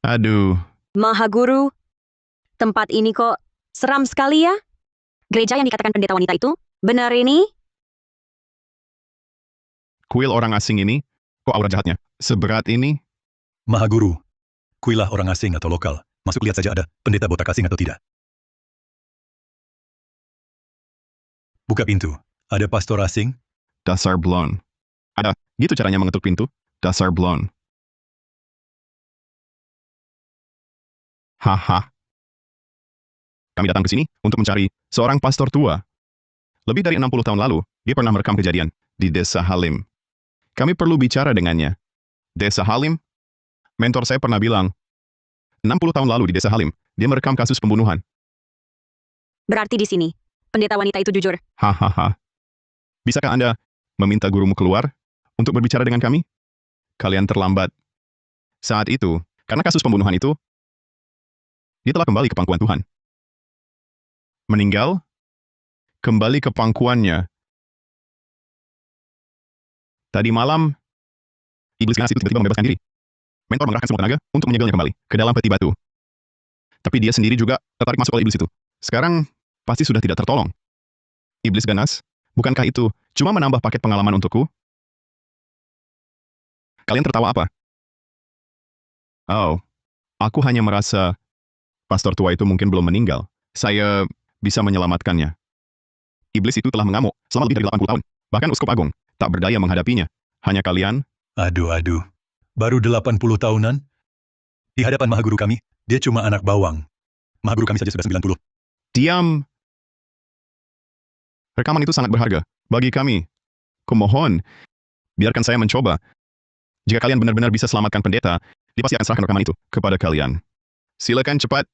Aduh, Mahaguru, tempat ini kok seram sekali ya? Gereja yang dikatakan pendeta wanita itu, benar ini? kuil orang asing ini, kok aura jahatnya seberat ini? Mahaguru, kuilah orang asing atau lokal. Masuk lihat saja ada pendeta botak asing atau tidak. Buka pintu. Ada pastor asing? Dasar blon. Ada, gitu caranya mengetuk pintu? Dasar blon. Haha. Kami datang ke sini untuk mencari seorang pastor tua. Lebih dari 60 tahun lalu, dia pernah merekam kejadian di Desa Halim. Kami perlu bicara dengannya. Desa Halim? Mentor saya pernah bilang, 60 tahun lalu di Desa Halim, dia merekam kasus pembunuhan. Berarti di sini, pendeta wanita itu jujur. Hahaha. Bisakah Anda meminta gurumu keluar untuk berbicara dengan kami? Kalian terlambat. Saat itu, karena kasus pembunuhan itu, dia telah kembali ke pangkuan Tuhan. Meninggal, kembali ke pangkuannya. Tadi malam, iblis ganas itu tiba-tiba membebaskan diri. Mentor mengerahkan semua tenaga untuk menyegelnya kembali ke dalam peti batu. Tapi dia sendiri juga tertarik masuk oleh iblis itu. Sekarang, pasti sudah tidak tertolong. Iblis ganas, bukankah itu cuma menambah paket pengalaman untukku? Kalian tertawa apa? Oh, aku hanya merasa pastor tua itu mungkin belum meninggal. Saya bisa menyelamatkannya. Iblis itu telah mengamuk selama lebih dari 80 tahun. Bahkan Uskup Agung tak berdaya menghadapinya. Hanya kalian? Aduh. Baru 80 tahunan? Di hadapan Mahaguru kami, dia cuma anak bawang. Mahaguru kami saja sudah 90. Diam! Rekaman itu sangat berharga bagi kami. Kumohon, biarkan saya mencoba. Jika kalian benar-benar bisa selamatkan pendeta, dia pasti akan serahkan rekaman itu kepada kalian. Silakan cepat.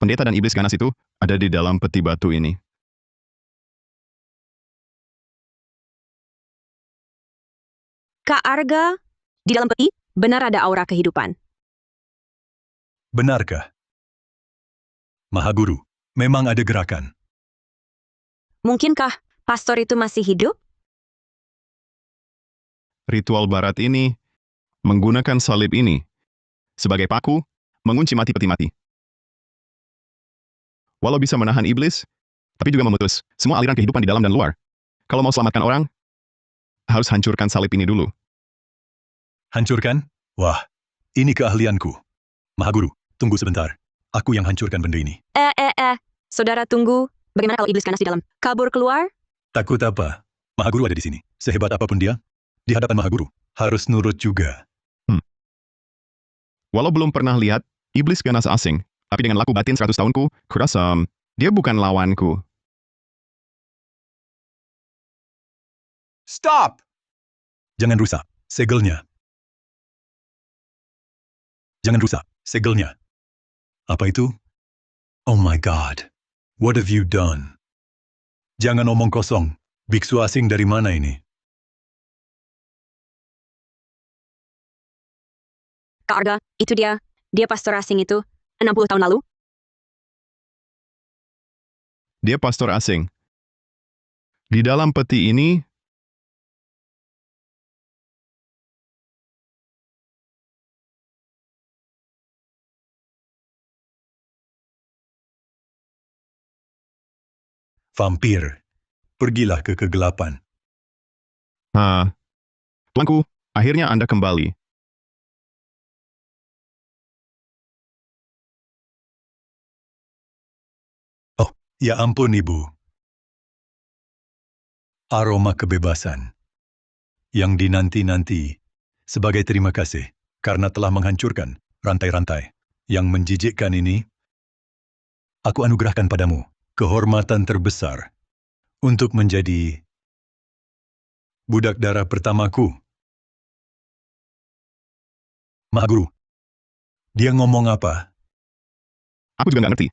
Pendeta dan iblis ganas itu ada di dalam peti batu ini. Kak Arga, di dalam peti benar ada aura kehidupan. Benarkah? Mahaguru, memang ada gerakan. Mungkinkah pastor itu masih hidup? Ritual barat ini menggunakan salib ini sebagai paku mengunci peti mati. Walau bisa menahan iblis, tapi juga memutus semua aliran kehidupan di dalam dan luar. Kalau mau selamatkan orang, harus hancurkan salib ini dulu. Hancurkan? Wah, ini keahlianku. Mahaguru, tunggu sebentar. Aku yang hancurkan benda ini. Saudara tunggu. Bagaimana kalau iblis ganas di dalam? Kabur keluar? Takut apa? Mahaguru ada di sini. Sehebat apapun dia, di hadapan Mahaguru, harus nurut juga. Walau belum pernah lihat iblis ganas asing, tapi dengan laku batin 100 tahunku, kurasa dia bukan lawanku. Stop! Jangan rusak segelnya. Jangan rusak segelnya. Apa itu? Oh my God. What have you done? Jangan omong kosong. Biksu asing dari mana ini? Kak Arga, itu dia. Dia pastor asing itu. 60 tahun lalu. Dia pastor asing. Di dalam peti ini, Vampir. Pergilah ke kegelapan. tuanku, akhirnya Anda kembali. Ya ampun, Ibu. Aroma kebebasan yang dinanti-nanti sebagai terima kasih karena telah menghancurkan rantai-rantai yang menjijikkan ini. Aku anugerahkan padamu kehormatan terbesar untuk menjadi budak darah pertamaku. Mahaguru, dia ngomong apa? Aku juga nggak ngerti.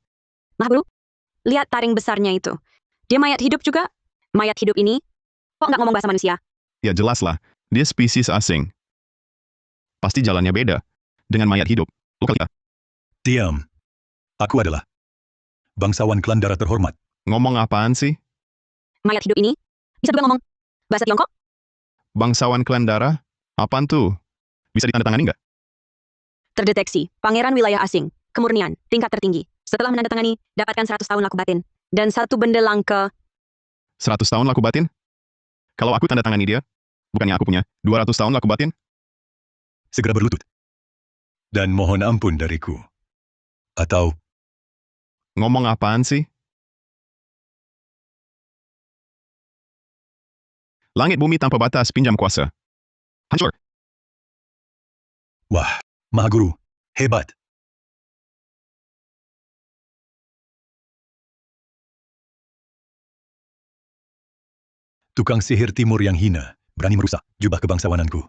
Mahaguru, lihat taring besarnya itu. Dia mayat hidup juga. Mayat hidup ini, kok nggak ngomong bahasa manusia? Ya jelaslah, dia spesies asing. Pasti jalannya beda dengan mayat hidup. Lokal kita. Diam. Aku adalah bangsawan klan darah terhormat. Ngomong apaan sih? Mayat hidup ini, bisa juga ngomong bahasa Tiongkok? Bangsawan klan darah? Apaan tuh? Bisa ditandatangani nggak? Terdeteksi, pangeran wilayah asing, kemurnian, tingkat tertinggi. Setelah menandatangani, dapatkan 100 tahun laku batin. Dan satu benda langka. 100 tahun laku batin? Kalau aku tanda tangani dia, bukannya aku punya 200 tahun laku batin? Segera berlutut. Dan mohon ampun dariku. Atau Ngomong apaan sih? Langit bumi tanpa batas pinjam kuasa. Hancur. wah, Mahaguru, hebat. Tukang sihir timur yang hina berani merusak jubah kebangsawananku.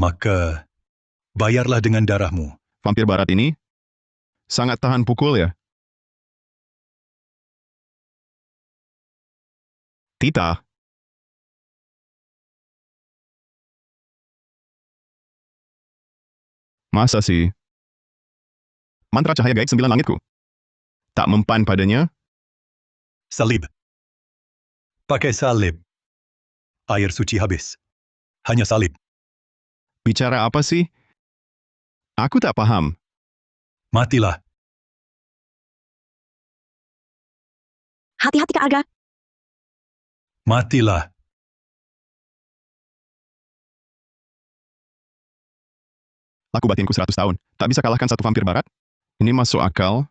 Maka, bayarlah dengan darahmu. Vampir barat ini sangat tahan pukul ya. Tita, masa sih? Mantra cahaya gaib 9 langitku. Tak mempan padanya? Salib. Pakai salib. Air suci habis. Hanya salib. Bicara apa sih? Aku tak paham. Matilah. Hati-hati Kak Arga. Matilah. Laku batinku 100 tahun. Tak bisa kalahkan satu vampir barat? Ini masuk akal.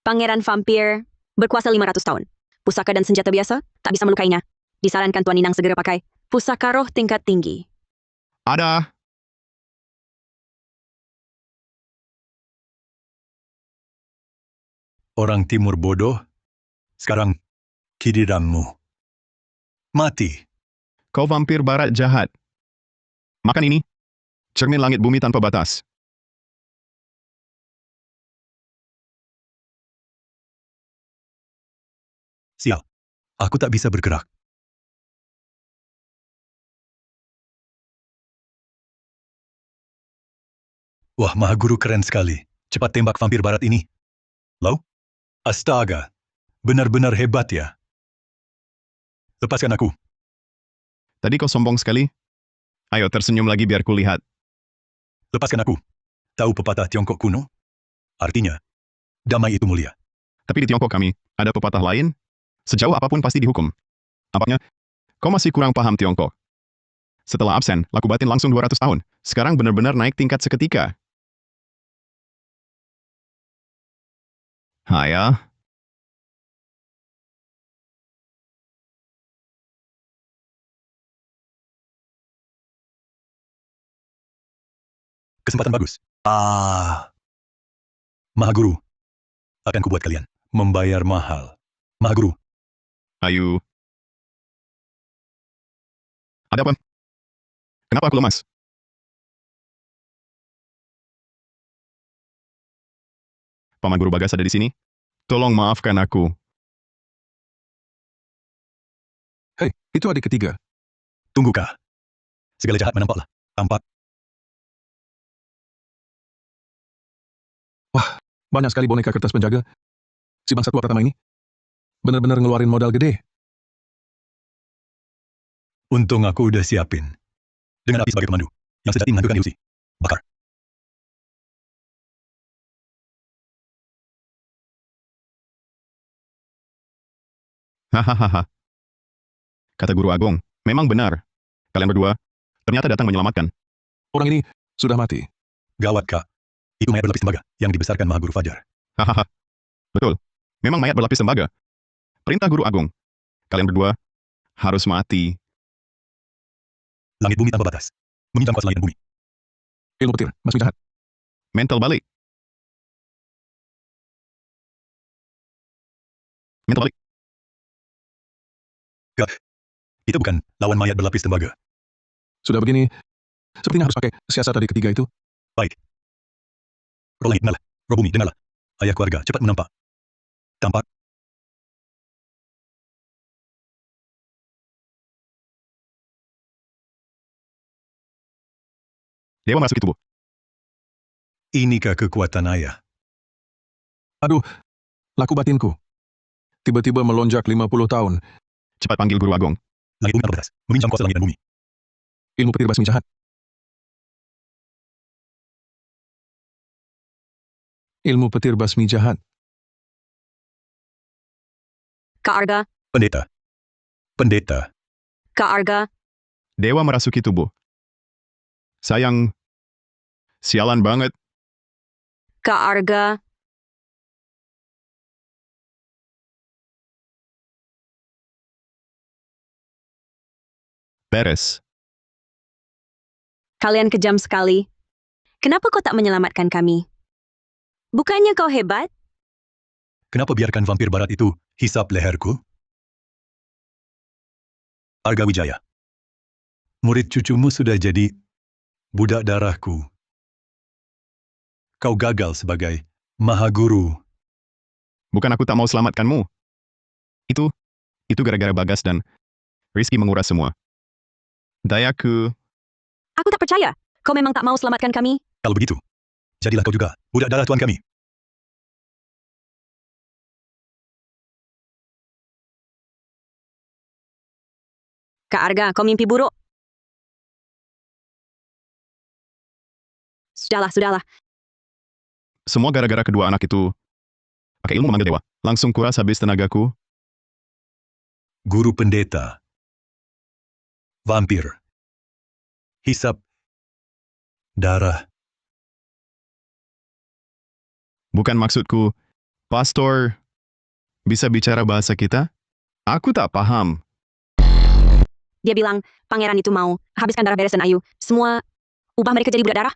Pangeran vampir berkuasa 500 tahun. Pusaka dan senjata biasa tak bisa melukainya. Disarankan Tuan Inang segera pakai pusaka roh tingkat tinggi. Ada. Orang timur bodoh. Sekarang, giliranmu. Mati. Kau vampir barat jahat. Makan ini. Cermin langit bumi tanpa batas. Sial. Aku tak bisa bergerak. Wah, Mahaguru keren sekali. Cepat tembak vampir barat ini. Lau? Astaga. Benar-benar hebat ya. Lepaskan aku. Tadi kau sombong sekali. Ayo tersenyum lagi biar kulihat. Lepaskan aku. Tahu pepatah Tiongkok kuno? Artinya, damai itu mulia. Tapi di Tiongkok kami, ada pepatah lain. Sejauh apapun pasti dihukum. Apakah? Kau masih kurang paham Tiongkok. Setelah absen, laku batin langsung 200 tahun. Sekarang benar-benar naik tingkat seketika. Haya. Kesempatan bagus. Mahaguru. Akan kubuat kalian membayar mahal. Mahaguru. Ayu. Ada apa? Kenapa aku lemas? Paman Guru Bagas ada di sini? Tolong maafkan aku. Hei, itu adik ketiga. Tunggu, Kak. Segala jahat menampaklah. Tampak. Wah, banyak sekali boneka kertas penjaga. Si bangsa tua pertama ini benar-benar ngeluarin modal gede. Untung aku udah siapin. Dengan api sebagai pemandu. Yang sejati menghancurkan ilusi. Bakar. Hahaha. Kata Guru Agung, memang benar. Kalian berdua ternyata datang menyelamatkan. Orang ini sudah mati. Gawat, Kak. Itu mayat berlapis tembaga yang dibesarkan Mahaguru Fajar. Hahaha. Betul. Memang mayat berlapis tembaga. Perintah Guru Agung. Kalian berdua harus mati. Langit bumi tanpa batas. Meminjam kuasa langit dan bumi. Ilmu petir, masuk jahat. Mental balik. Mental balik. Gak. Itu bukan lawan mayat berlapis tembaga. Sudah begini, sepertinya harus pakai siasat tadi ketiga itu. Baik. Roh langit, dengarlah. Roh bumi, dengarlah. Ayah keluarga, cepat menampak. Tampak. Dewa merasuki tubuh. Inikah kekuatan ayah? Aduh, laku batinku. Tiba-tiba melonjak 50 tahun. Cepat panggil Guru Agung. Langit bumi tanpa batas. Meminjam kuasa langit dan bumi. Ilmu petir basmi jahat. Ilmu petir basmi jahat. Kak Arga, Pendeta. Pendeta. Kak Arga, Dewa merasuki tubuh. Sayang. Sialan banget. Kak Arga, Beres. kalian kejam sekali. Kenapa kau tak menyelamatkan kami? Bukannya kau hebat? Kenapa biarkan vampir barat itu hisap leherku? Arga Wijaya. Murid cucumu sudah jadi budak darahku. Kau gagal sebagai Mahaguru. Bukan aku tak mau selamatkanmu. Itu gara-gara Bagas dan Rizky menguras semua. Dayaku. Aku tak percaya. Kau memang tak mau selamatkan kami? Kalau begitu, jadilah kau juga budak darah tuan kami. Kak Arga, kau mimpi buruk. Sudahlah. Semua gara-gara kedua anak itu. Pakai ilmu memanggil dewa. Langsung kuras habis tenagaku. Guru pendeta. Vampir. Hisap darah. Bukan maksudku, pastor bisa bicara bahasa kita? Aku tak paham. Dia bilang, pangeran itu mau habiskan darah Beres dan Ayu. Semua ubah mereka jadi budak darah.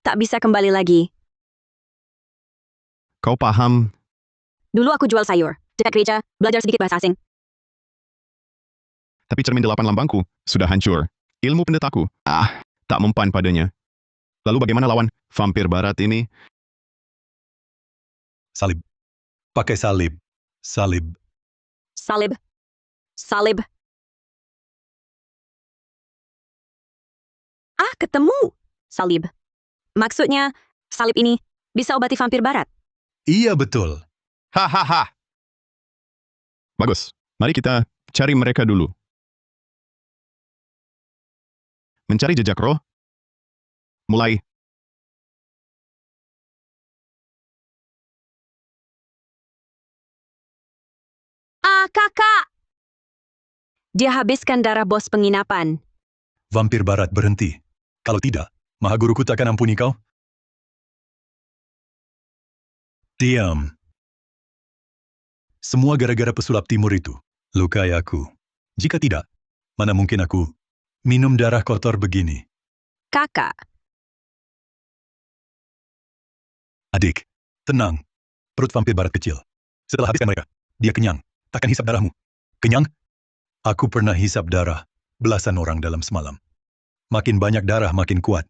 Tak bisa kembali lagi. Kau paham? Dulu aku jual sayur. Dekat gereja, belajar sedikit bahasa asing. Tapi cermin 8 lambangku sudah hancur. Ilmu pendetaku, tak mempan padanya. Lalu bagaimana lawan vampir barat ini? Salib. Pakai salib. Salib. Salib. Salib. Ketemu. Salib. Maksudnya, salib ini bisa obati vampir barat. Iya betul. Hahaha. Bagus. Mari kita cari mereka dulu. Mencari jejak roh. Mulai. Kakak! Dia habiskan darah bos penginapan. Vampir barat berhenti. Kalau tidak, Maha Guruku takkan ampuni kau. Diam. Semua gara-gara pesulap timur itu. Lukai aku. Jika tidak, mana mungkin aku minum darah kotor begini. Kakak, Adik, tenang. Perut vampir barat kecil. Setelah habiskan mereka, dia kenyang. Takkan hisap darahmu. Kenyang? Aku pernah hisap darah belasan orang dalam semalam. Makin banyak darah, makin kuat.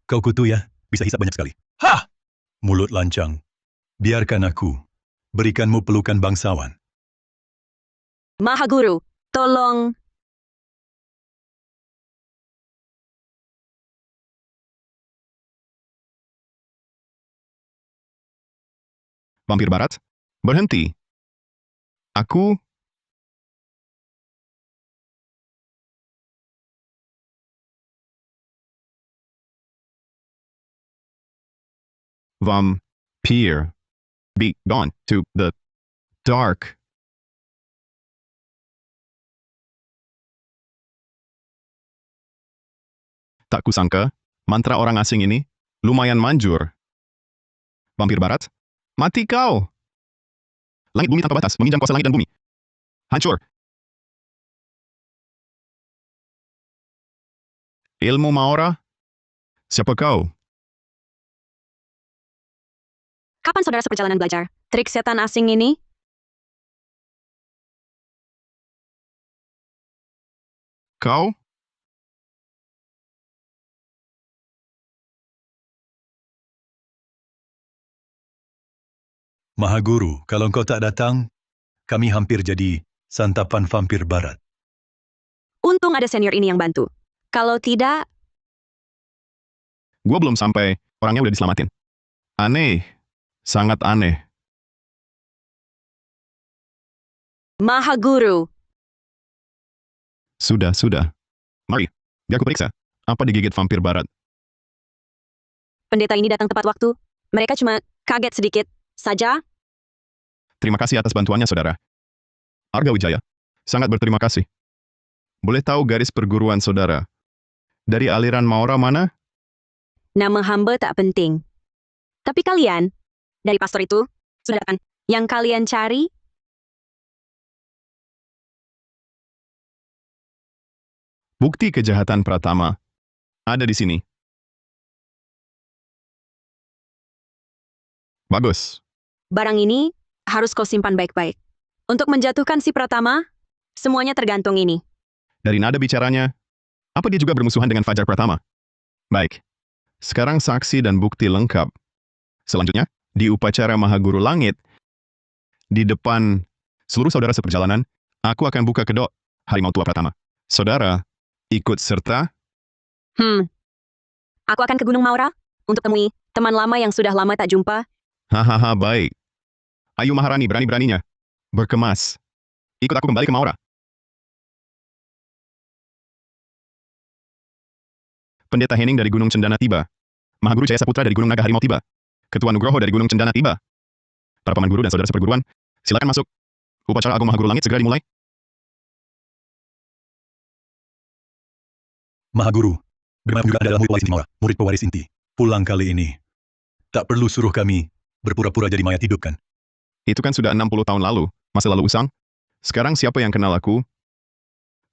Kau kutu ya, bisa hisap banyak sekali. Hah! Mulut lancang. Biarkan aku berikanmu pelukan bangsawan. Maha Guru, tolong. Vampir barat, berhenti. Aku vampire. Be gone to the dark. Tak kusangka, mantra orang asing ini lumayan manjur. Vampir barat, mati kau! Langit bumi tanpa batas, menginjam kuasa langit dan bumi. Hancur. Ilmu Maora? Siapa kau? Kapan saudara seperjalanan belajar trik setan asing ini? Kau? Maha Guru, kalau engkau tak datang, kami hampir jadi santapan vampir barat. Untung ada senior ini yang bantu. Kalau tidak, Gua belum sampai, orangnya udah diselamatin. Aneh. Sangat aneh. Maha Guru. Sudah. Mari, biar ku periksa. Apa digigit vampir barat? Pendeta ini datang tepat waktu. Mereka cuma kaget sedikit saja. Terima kasih atas bantuannya, saudara. Arga Wijaya, sangat berterima kasih. Boleh tahu garis perguruan saudara? Dari aliran Maora mana? Nama hamba tak penting. Tapi kalian, dari pastor itu, sudah datang. Yang kalian cari? Bukti kejahatan Pratama. Ada di sini. Bagus. Barang ini harus kau simpan baik-baik. Untuk menjatuhkan si Pratama, semuanya tergantung ini. Dari nada bicaranya, apa dia juga bermusuhan dengan Fajar Pratama? Baik. Sekarang saksi dan bukti lengkap. Selanjutnya, di upacara Maha Guru Langit, di depan seluruh saudara seperjalanan, aku akan buka kedok Harimau Tua Pratama. Saudara, ikut serta? Aku akan ke Gunung Maura untuk temui teman lama yang sudah lama tak jumpa. Hahaha, baik. Ayu Maharani berani-beraninya. Berkemas. Ikut aku kembali ke Maura. Pendeta Henning dari Gunung Cendana tiba. Maha Guru Jaya Saputra dari Gunung Naga Harimau tiba. Ketua Nugroho dari Gunung Cendana tiba. Para paman guru dan saudara seperguruan, silakan masuk. Upacara Agung Maha Guru Langit segera dimulai. Maha Guru, bagaimana juga adalah murid pewaris inti Maura, murid pewaris inti. Pulang kali ini. Tak perlu suruh kami berpura-pura jadi mayat hidup kan? Itu kan sudah 60 tahun lalu, masa lalu usang. Sekarang siapa yang kenal aku?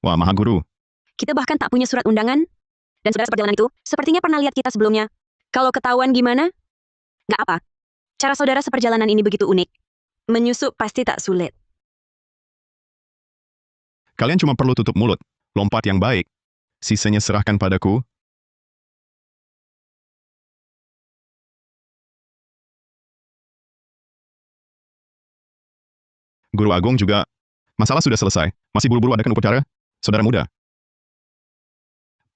Wah, Maha Guru. Kita bahkan tak punya surat undangan. Dan saudara seperjalanan itu, sepertinya pernah lihat kita sebelumnya. Kalau ketahuan gimana? Gak apa. Cara saudara seperjalanan ini begitu unik. Menyusup pasti tak sulit. Kalian cuma perlu tutup mulut, lompat yang baik. Sisanya serahkan padaku. Guru Agung juga, masalah sudah selesai. Masih buru-buru adakan upacara? Saudara muda.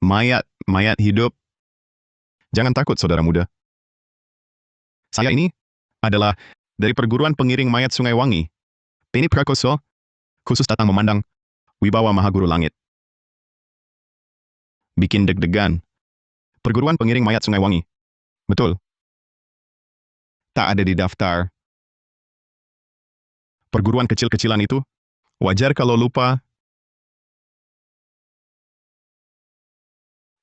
Mayat hidup. Jangan takut, saudara muda. Saya ini adalah dari perguruan pengiring mayat Sungai Wangi. Penny Prakoso, khusus datang memandang wibawa Maha Guru Langit. Bikin deg-degan. Perguruan pengiring mayat Sungai Wangi. Betul. Tak ada di daftar. Perguruan kecil-kecilan itu, wajar kalau lupa.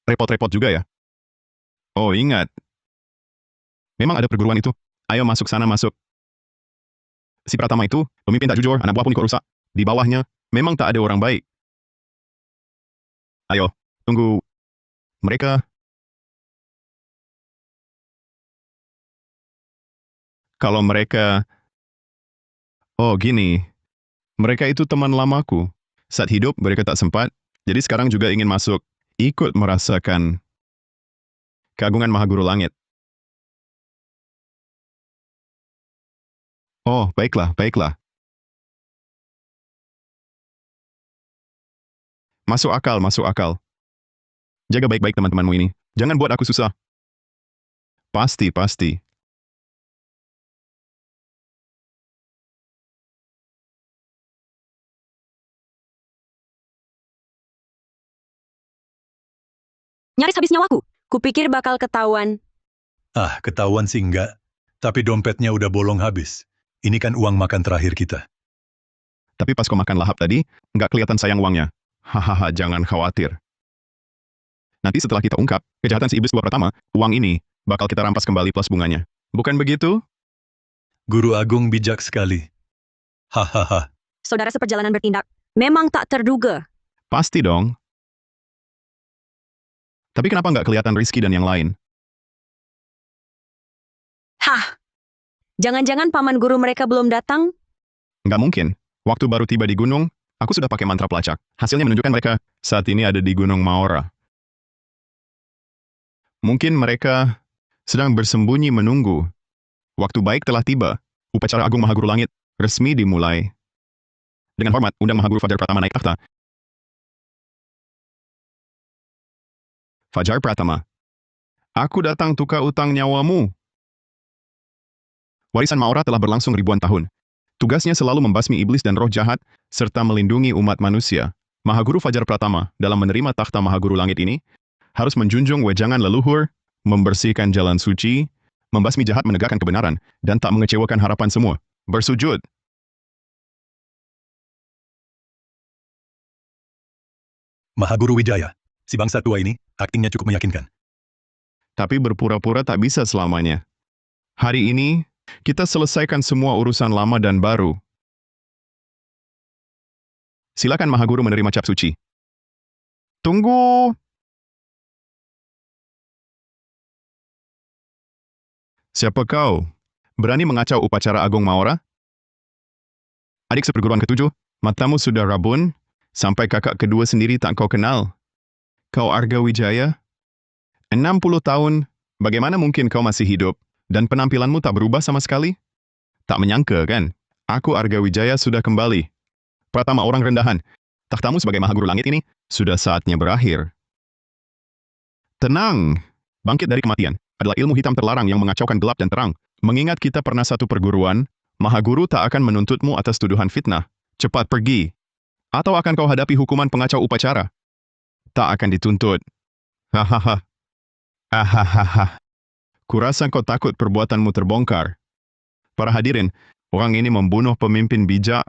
Repot-repot juga ya. Oh, ingat. Memang ada perguruan itu. Ayo masuk sana, masuk. Si Pratama itu, pemimpin tak jujur, anak buah pun ikut rusak. Di bawahnya, memang tak ada orang baik. Ayo, tunggu. Mereka. Kalau mereka. Oh, gini. Mereka itu teman lamaku. Saat hidup, mereka tak sempat. Jadi sekarang juga ingin masuk. Ikut merasakan keagungan Maha Guru Langit. Oh, baiklah, baiklah. Masuk akal, masuk akal. Jaga baik-baik teman-temanmu ini. Jangan buat aku susah. Pasti, pasti. Nyaris habis nyawaku. Kupikir bakal ketahuan. Ah, ketahuan sih enggak. Tapi dompetnya udah bolong habis. Ini kan uang makan terakhir kita. Tapi pas kau makan lahap tadi, nggak kelihatan sayang uangnya. Hahaha, jangan khawatir. Nanti setelah kita ungkap kejahatan si iblis tua pertama, uang ini bakal kita rampas kembali plus bunganya. Bukan begitu? Guru Agung bijak sekali. Hahaha. Saudara seperjalanan bertindak. Memang tak terduga. Pasti dong. Tapi kenapa nggak kelihatan Rizky dan yang lain? Hah! Jangan-jangan paman guru mereka belum datang? Nggak mungkin. Waktu baru tiba di gunung, aku sudah pakai mantra pelacak. Hasilnya menunjukkan mereka saat ini ada di Gunung Maora. Mungkin mereka sedang bersembunyi menunggu. Waktu baik telah tiba. Upacara Agung Maha Guru Langit resmi dimulai. Dengan hormat, undang Maha Guru Fajar Pratama naik takhta. Fajar Pratama. Aku datang tukar utang nyawamu. Warisan Maora telah berlangsung ribuan tahun. Tugasnya selalu membasmi iblis dan roh jahat, serta melindungi umat manusia. Maha Guru Fajar Pratama, dalam menerima takhta Maha Guru Langit ini, harus menjunjung wejangan leluhur, membersihkan jalan suci, membasmi jahat menegakkan kebenaran, dan tak mengecewakan harapan semua. Bersujud. Maha Guru Wijaya. Si bangsa tua ini, aktingnya cukup meyakinkan. Tapi berpura-pura tak bisa selamanya. Hari ini, kita selesaikan semua urusan lama dan baru. Silakan Maha Guru menerima cap suci. Tunggu! Siapa kau? Berani mengacau upacara Agung Maora? Adik seperguruan ketujuh, matamu sudah rabun, sampai kakak kedua sendiri tak kau kenal. Kau Arga Wijaya? 60 tahun, bagaimana mungkin kau masih hidup, dan penampilanmu tak berubah sama sekali? Tak menyangka, kan? Aku Arga Wijaya sudah kembali. Pratama orang rendahan, takhtamu sebagai Maha Guru Langit ini, sudah saatnya berakhir. Tenang! Bangkit dari kematian adalah ilmu hitam terlarang yang mengacaukan gelap dan terang. Mengingat kita pernah satu perguruan, Maha Guru tak akan menuntutmu atas tuduhan fitnah. Cepat pergi. Atau akan kau hadapi hukuman pengacau upacara. Tak akan dituntut. Hahaha. Hahaha. Kurasa kau takut perbuatanmu terbongkar. Para hadirin, orang ini membunuh pemimpin bijak,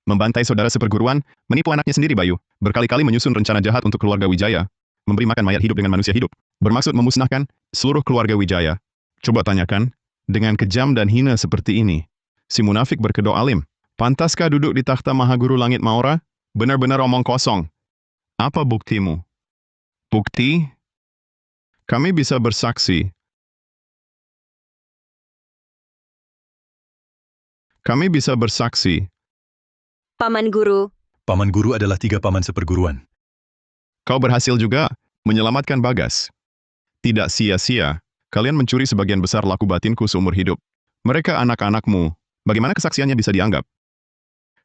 membantai saudara seperguruan, menipu anaknya sendiri Bayu, berkali-kali menyusun rencana jahat untuk keluarga Wijaya. memberi makan mayat hidup dengan manusia hidup. Bermaksud memusnahkan seluruh keluarga Wijaya. Coba tanyakan, dengan kejam dan hina seperti ini, si munafik berkedok alim, pantaskah duduk di takhta Mahaguru Langit Maura? Benar-benar omong kosong. Apa buktimu? Bukti? Kami bisa bersaksi. Kami bisa bersaksi. Paman Guru, Paman guru adalah 3 paman seperguruan. Kau berhasil juga menyelamatkan Bagas. Tidak sia-sia, kalian mencuri sebagian besar laku batinku seumur hidup. Mereka anak-anakmu. Bagaimana kesaksiannya bisa dianggap?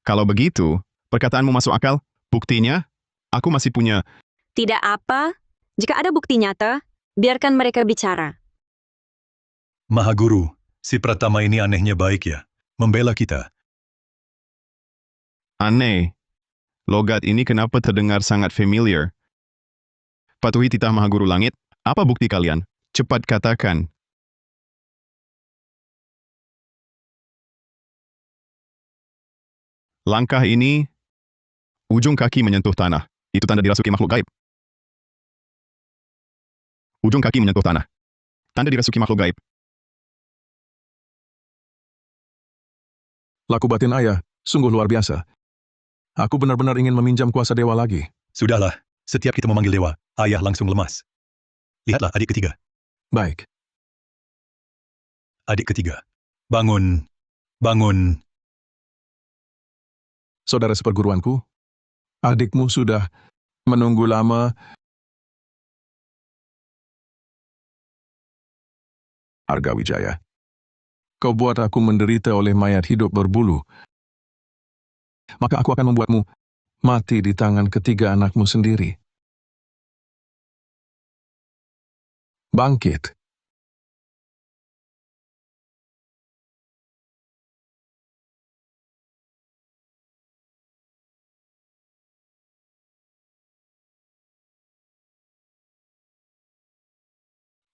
Kalau begitu, perkataanmu masuk akal. Buktinya, aku masih punya. tidak apa. Jika ada bukti nyata, biarkan mereka bicara. Mahaguru, si Pratama ini anehnya baik ya. Membela kita. Aneh. Logat ini kenapa terdengar sangat familiar? Patuhi titah Mahaguru Langit, apa bukti kalian? Cepat katakan. Langkah ini, ujung kaki menyentuh tanah. Itu tanda dirasuki makhluk gaib. Ujung kaki menyentuh tanah. Tanda dirasuki makhluk gaib. Laku batin ayah, sungguh luar biasa. Aku benar-benar ingin meminjam kuasa dewa lagi. Sudahlah, setiap kita memanggil dewa, ayah langsung lemas. Lihatlah adik ketiga. Baik, Adik ketiga. Bangun. Bangun. saudara seperguruanku, adikmu sudah menunggu lama. Argawijaya, kau buat aku menderita oleh mayat hidup berbulu. Maka aku akan membuatmu mati di tangan ketiga anakmu sendiri. Bangkit.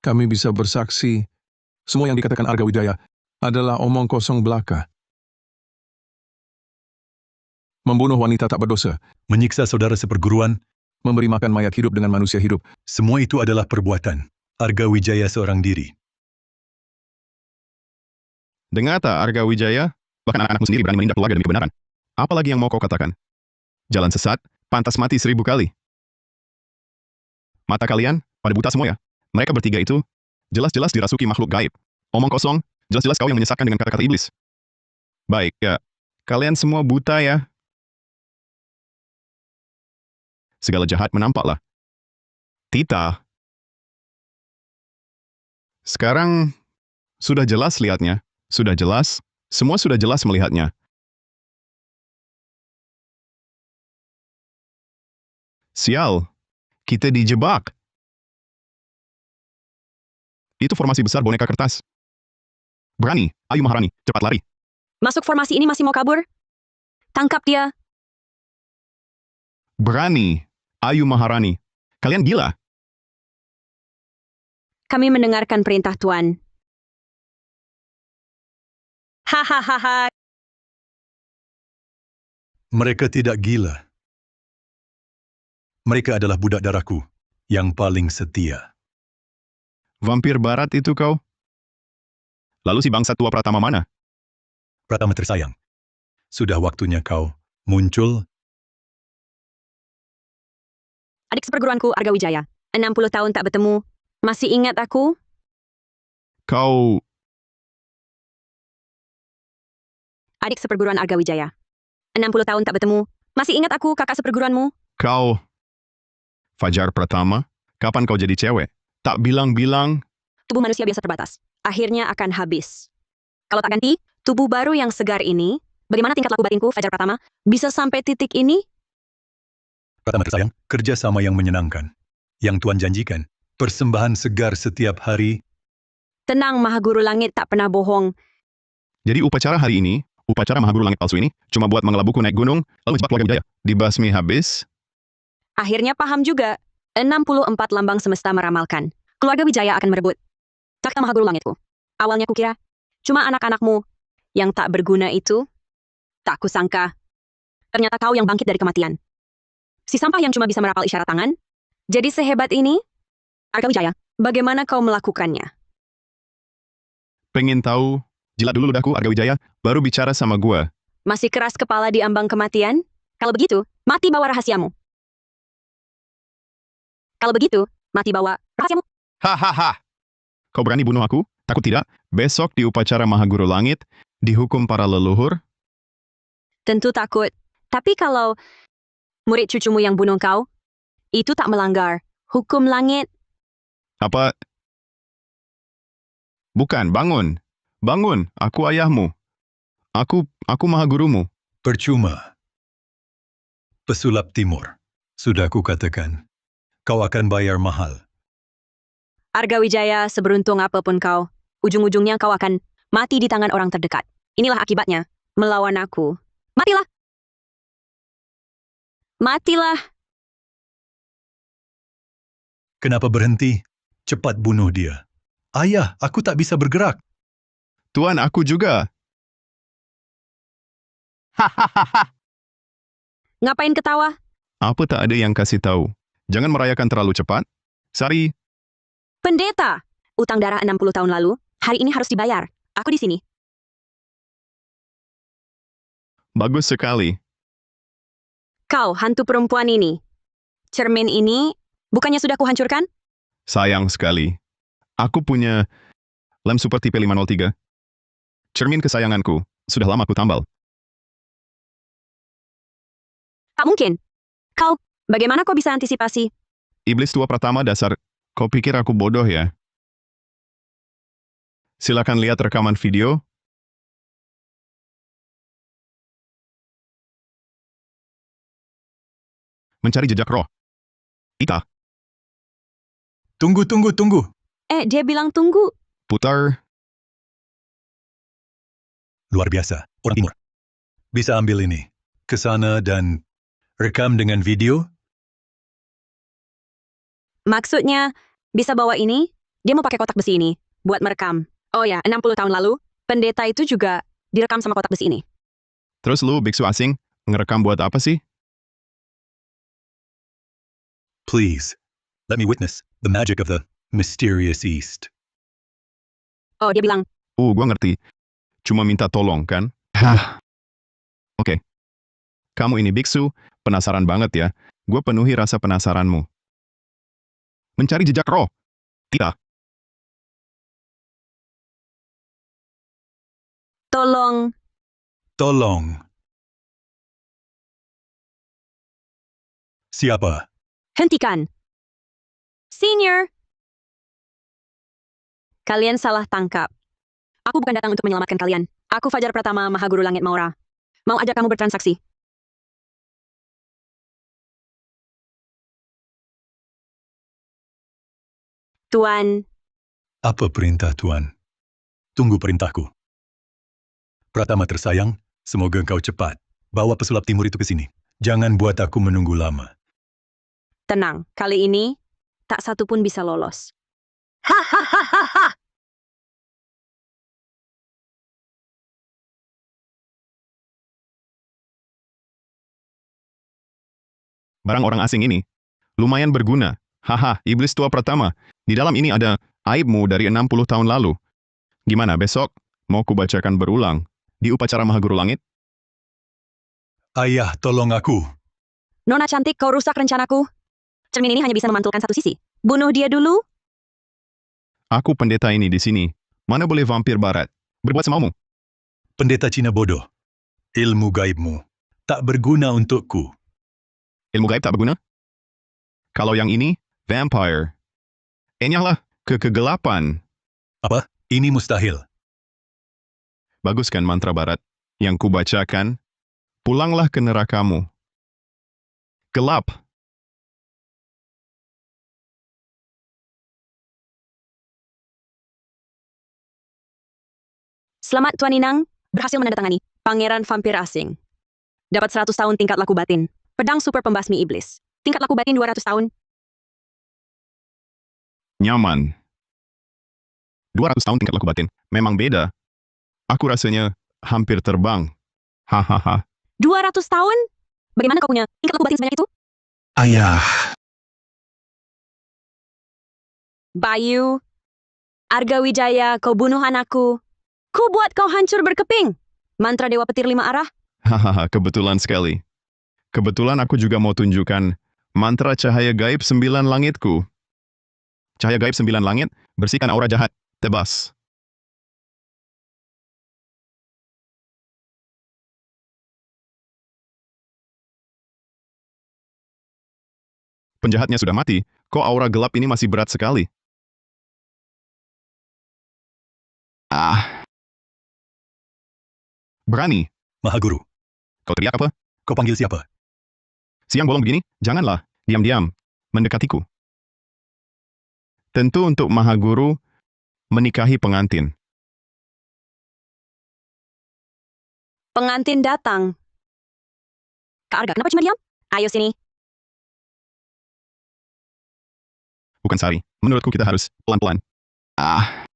Kami bisa bersaksi, semua yang dikatakan Argawijaya adalah omong kosong belaka. Membunuh wanita tak berdosa, Menyiksa saudara seperguruan, memberi makan mayat hidup dengan manusia hidup. semua itu adalah perbuatan. Argawijaya seorang diri. Dengar tak, Argawijaya? Bahkan anak-anakmu sendiri berani menindak keluarga demi kebenaran. Apalagi yang mau kau katakan? Jalan sesat, pantas mati 1000 kali. Mata kalian, pada buta semua ya? Mereka bertiga itu, jelas-jelas dirasuki makhluk gaib. Omong kosong, jelas-jelas kau yang menyesatkan dengan kata-kata iblis. Baik, ya. Kalian semua buta ya? Segala jahat menampaklah. Tita. Sekarang, sudah jelas lihatnya. Sudah jelas, semua sudah jelas melihatnya. Sial, kita dijebak. Itu formasi besar boneka kertas. Berani, ayo Maharani, cepat lari. Masuk formasi ini masih mau kabur? Tangkap dia. Berani, ayo Maharani. Kalian gila. Kami mendengarkan perintah Tuan. Hahaha. Mereka tidak gila. Mereka adalah budak darahku yang paling setia. Vampir barat itu kau? Lalu si bangsa tua Pratama mana? Pratama tersayang, sudah waktunya kau muncul. Adik seperguruanku Argawijaya. 60 tahun tak bertemu. Masih ingat aku? Kau, Adik seperguruan Argawijaya. 60 tahun tak bertemu. Masih ingat aku, kakak seperguruanmu? kau. Fajar Pratama, kapan kau jadi cewek? Tak bilang-bilang. Tubuh manusia biasa terbatas. Akhirnya akan habis. Kalau tak ganti, tubuh baru yang segar ini, bagaimana tingkat laku batinku, Fajar Pratama, bisa sampai titik ini? Pratama tersayang, kerjasama yang menyenangkan. Yang Tuan janjikan, persembahan segar setiap hari. Tenang, Mahaguru Langit tak pernah bohong. Jadi upacara hari ini, upacara Mahaguru Langit palsu ini, cuma buat mengelak buku naik gunung, lalu menjebak keluarga Wijaya. Dibasmi habis. Akhirnya paham juga. 64 lambang semesta meramalkan. Keluarga Wijaya akan merebut takhta Mahaguru Langitku. Awalnya kukira, cuma anak-anakmu yang tak berguna itu. Tak kusangka. Ternyata kau yang bangkit dari kematian. Si sampah yang cuma bisa merapal isyarat tangan, Jadi sehebat ini? Arga Wijaya, bagaimana kau melakukannya? Pengen tahu? Jilat dulu ludahku, Arga Wijaya, baru bicara sama gua. Masih keras kepala di ambang kematian? Kalau begitu, mati bawa rahasiamu. Kalau begitu, mati bawa rahasiamu. Hahaha. Kau berani bunuh aku? Takut tidak? Besok di upacara Mahaguru Langit, dihukum para leluhur? Tentu takut. Tapi kalau murid cucumu yang bunuh kau, itu tak melanggar hukum langit. Apa? Bukan, bangun. Bangun, aku ayahmu. Aku Mahagurumu. Percuma. Pesulap Timur. Sudah kukatakan, kau akan bayar mahal. Arga Wijaya, seberuntung apapun kau, ujung-ujungnya kau akan mati di tangan orang terdekat. Inilah akibatnya, melawan aku. Matilah! Matilah! Kenapa berhenti? Cepat bunuh dia. Ayah, aku tak bisa bergerak. Tuan, aku juga. Hahaha. Ngapain ketawa? Apa tak ada yang kasih tahu? Jangan merayakan terlalu cepat. Sari, Pendeta! Utang darah 60 tahun lalu, hari ini harus dibayar. Aku di sini. bagus sekali. Kau, hantu perempuan ini. Cermin ini, bukannya sudah kuhancurkan? Sayang sekali. Aku punya lem super tipe 503. Cermin kesayanganku. Sudah lama aku tambal. Tak mungkin. Kau, bagaimana kau bisa antisipasi? Iblis tua pertama dasar. Kau pikir aku bodoh ya? Silakan lihat rekaman video. Mencari jejak roh. Ita, Tunggu. Dia bilang tunggu. putar. Luar biasa, orang timur. Bisa ambil ini, ke sana dan rekam dengan video? Maksudnya, bisa bawa ini? Dia mau pakai kotak besi ini, buat merekam. Oh ya, 60 tahun lalu, pendeta itu juga direkam sama kotak besi ini. Terus lu, biksu asing, ngerekam buat apa sih? Please, let me witness the magic of the mysterious East. Oh, dia bilang, Gua ngerti. Cuma minta tolong, kan? Hah. Oke. Kamu ini biksu, penasaran banget ya. Gue penuhi rasa penasaranmu. Mencari jejak roh. Tidak. tolong. Siapa? Hentikan. Senior. Kalian salah tangkap. Aku bukan datang untuk menyelamatkan kalian. Aku Fajar Pratama, Mahaguru Langit Maura. Mau ajak kamu bertransaksi. Tuan, Apa perintah Tuan? Tunggu perintahku. Pratama tersayang, semoga engkau cepat. Bawa pesulap timur itu ke sini. Jangan buat aku menunggu lama. tenang. Kali ini, tak satu pun bisa lolos. Hahaha. Barang orang asing ini. Lumayan berguna. Haha, iblis tua pertama. Di dalam ini ada aibmu dari 60 tahun lalu. Gimana besok? Mau kubacakan berulang? Di upacara Mahaguru Langit? Ayah, tolong aku. Nona cantik, kau rusak rencanaku. Cermin ini hanya bisa memantulkan satu sisi. Bunuh dia dulu. Aku pendeta ini di sini. Mana boleh vampir barat? Berbuat semaumu. Pendeta Cina bodoh. Ilmu gaibmu tak berguna untukku. Ilmu gaib tak berguna? Kalau yang ini, vampire. Enyahlah ke kegelapan. Apa? Ini mustahil. Bagus kan mantra barat yang kubacakan? Pulanglah ke nerakamu. Gelap. Selamat Tuan Inang, berhasil menandatangani Pangeran Vampir Asing. Dapat 100 tahun tingkat laku batin. Pedang super pembasmi iblis. Tingkat laku batin 200 tahun. Nyaman. 200 tahun tingkat laku batin. Memang beda. Aku rasanya hampir terbang. Hahaha. 200 tahun? Bagaimana kau punya tingkat laku batin sebanyak itu? Ayah. Bayu, Arga Wijaya, kau bunuh anakku. Ku buat kau hancur berkeping. Mantra Dewa Petir 5 arah. Hahaha, kebetulan sekali. Kebetulan aku juga mau tunjukkan mantra cahaya gaib 9 langitku. Cahaya gaib 9 langit, bersihkan aura jahat. Tebas. Penjahatnya sudah mati, kok aura gelap ini masih berat sekali? Ah. Berani. Mahaguru, Kau teriak apa? kau panggil siapa? Siang bolong begini? Janganlah. Diam-diam. Mendekatiku. Tentu untuk Mahaguru menikahi pengantin. Pengantin datang. Kak Arga, kenapa cuma diam? Ayo sini. Bukan Sari. Menurutku kita harus pelan-pelan. Ah.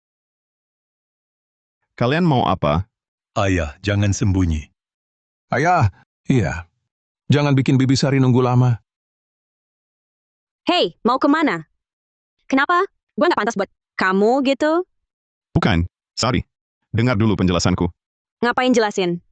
Kalian mau apa? Ayah, jangan sembunyi. Ayah, iya. Jangan bikin Bibi Sari nunggu lama. Hei, mau kemana? Kenapa? Gue nggak pantas buat kamu gitu. Bukan. Sari. Dengar dulu penjelasanku. Ngapain jelasin?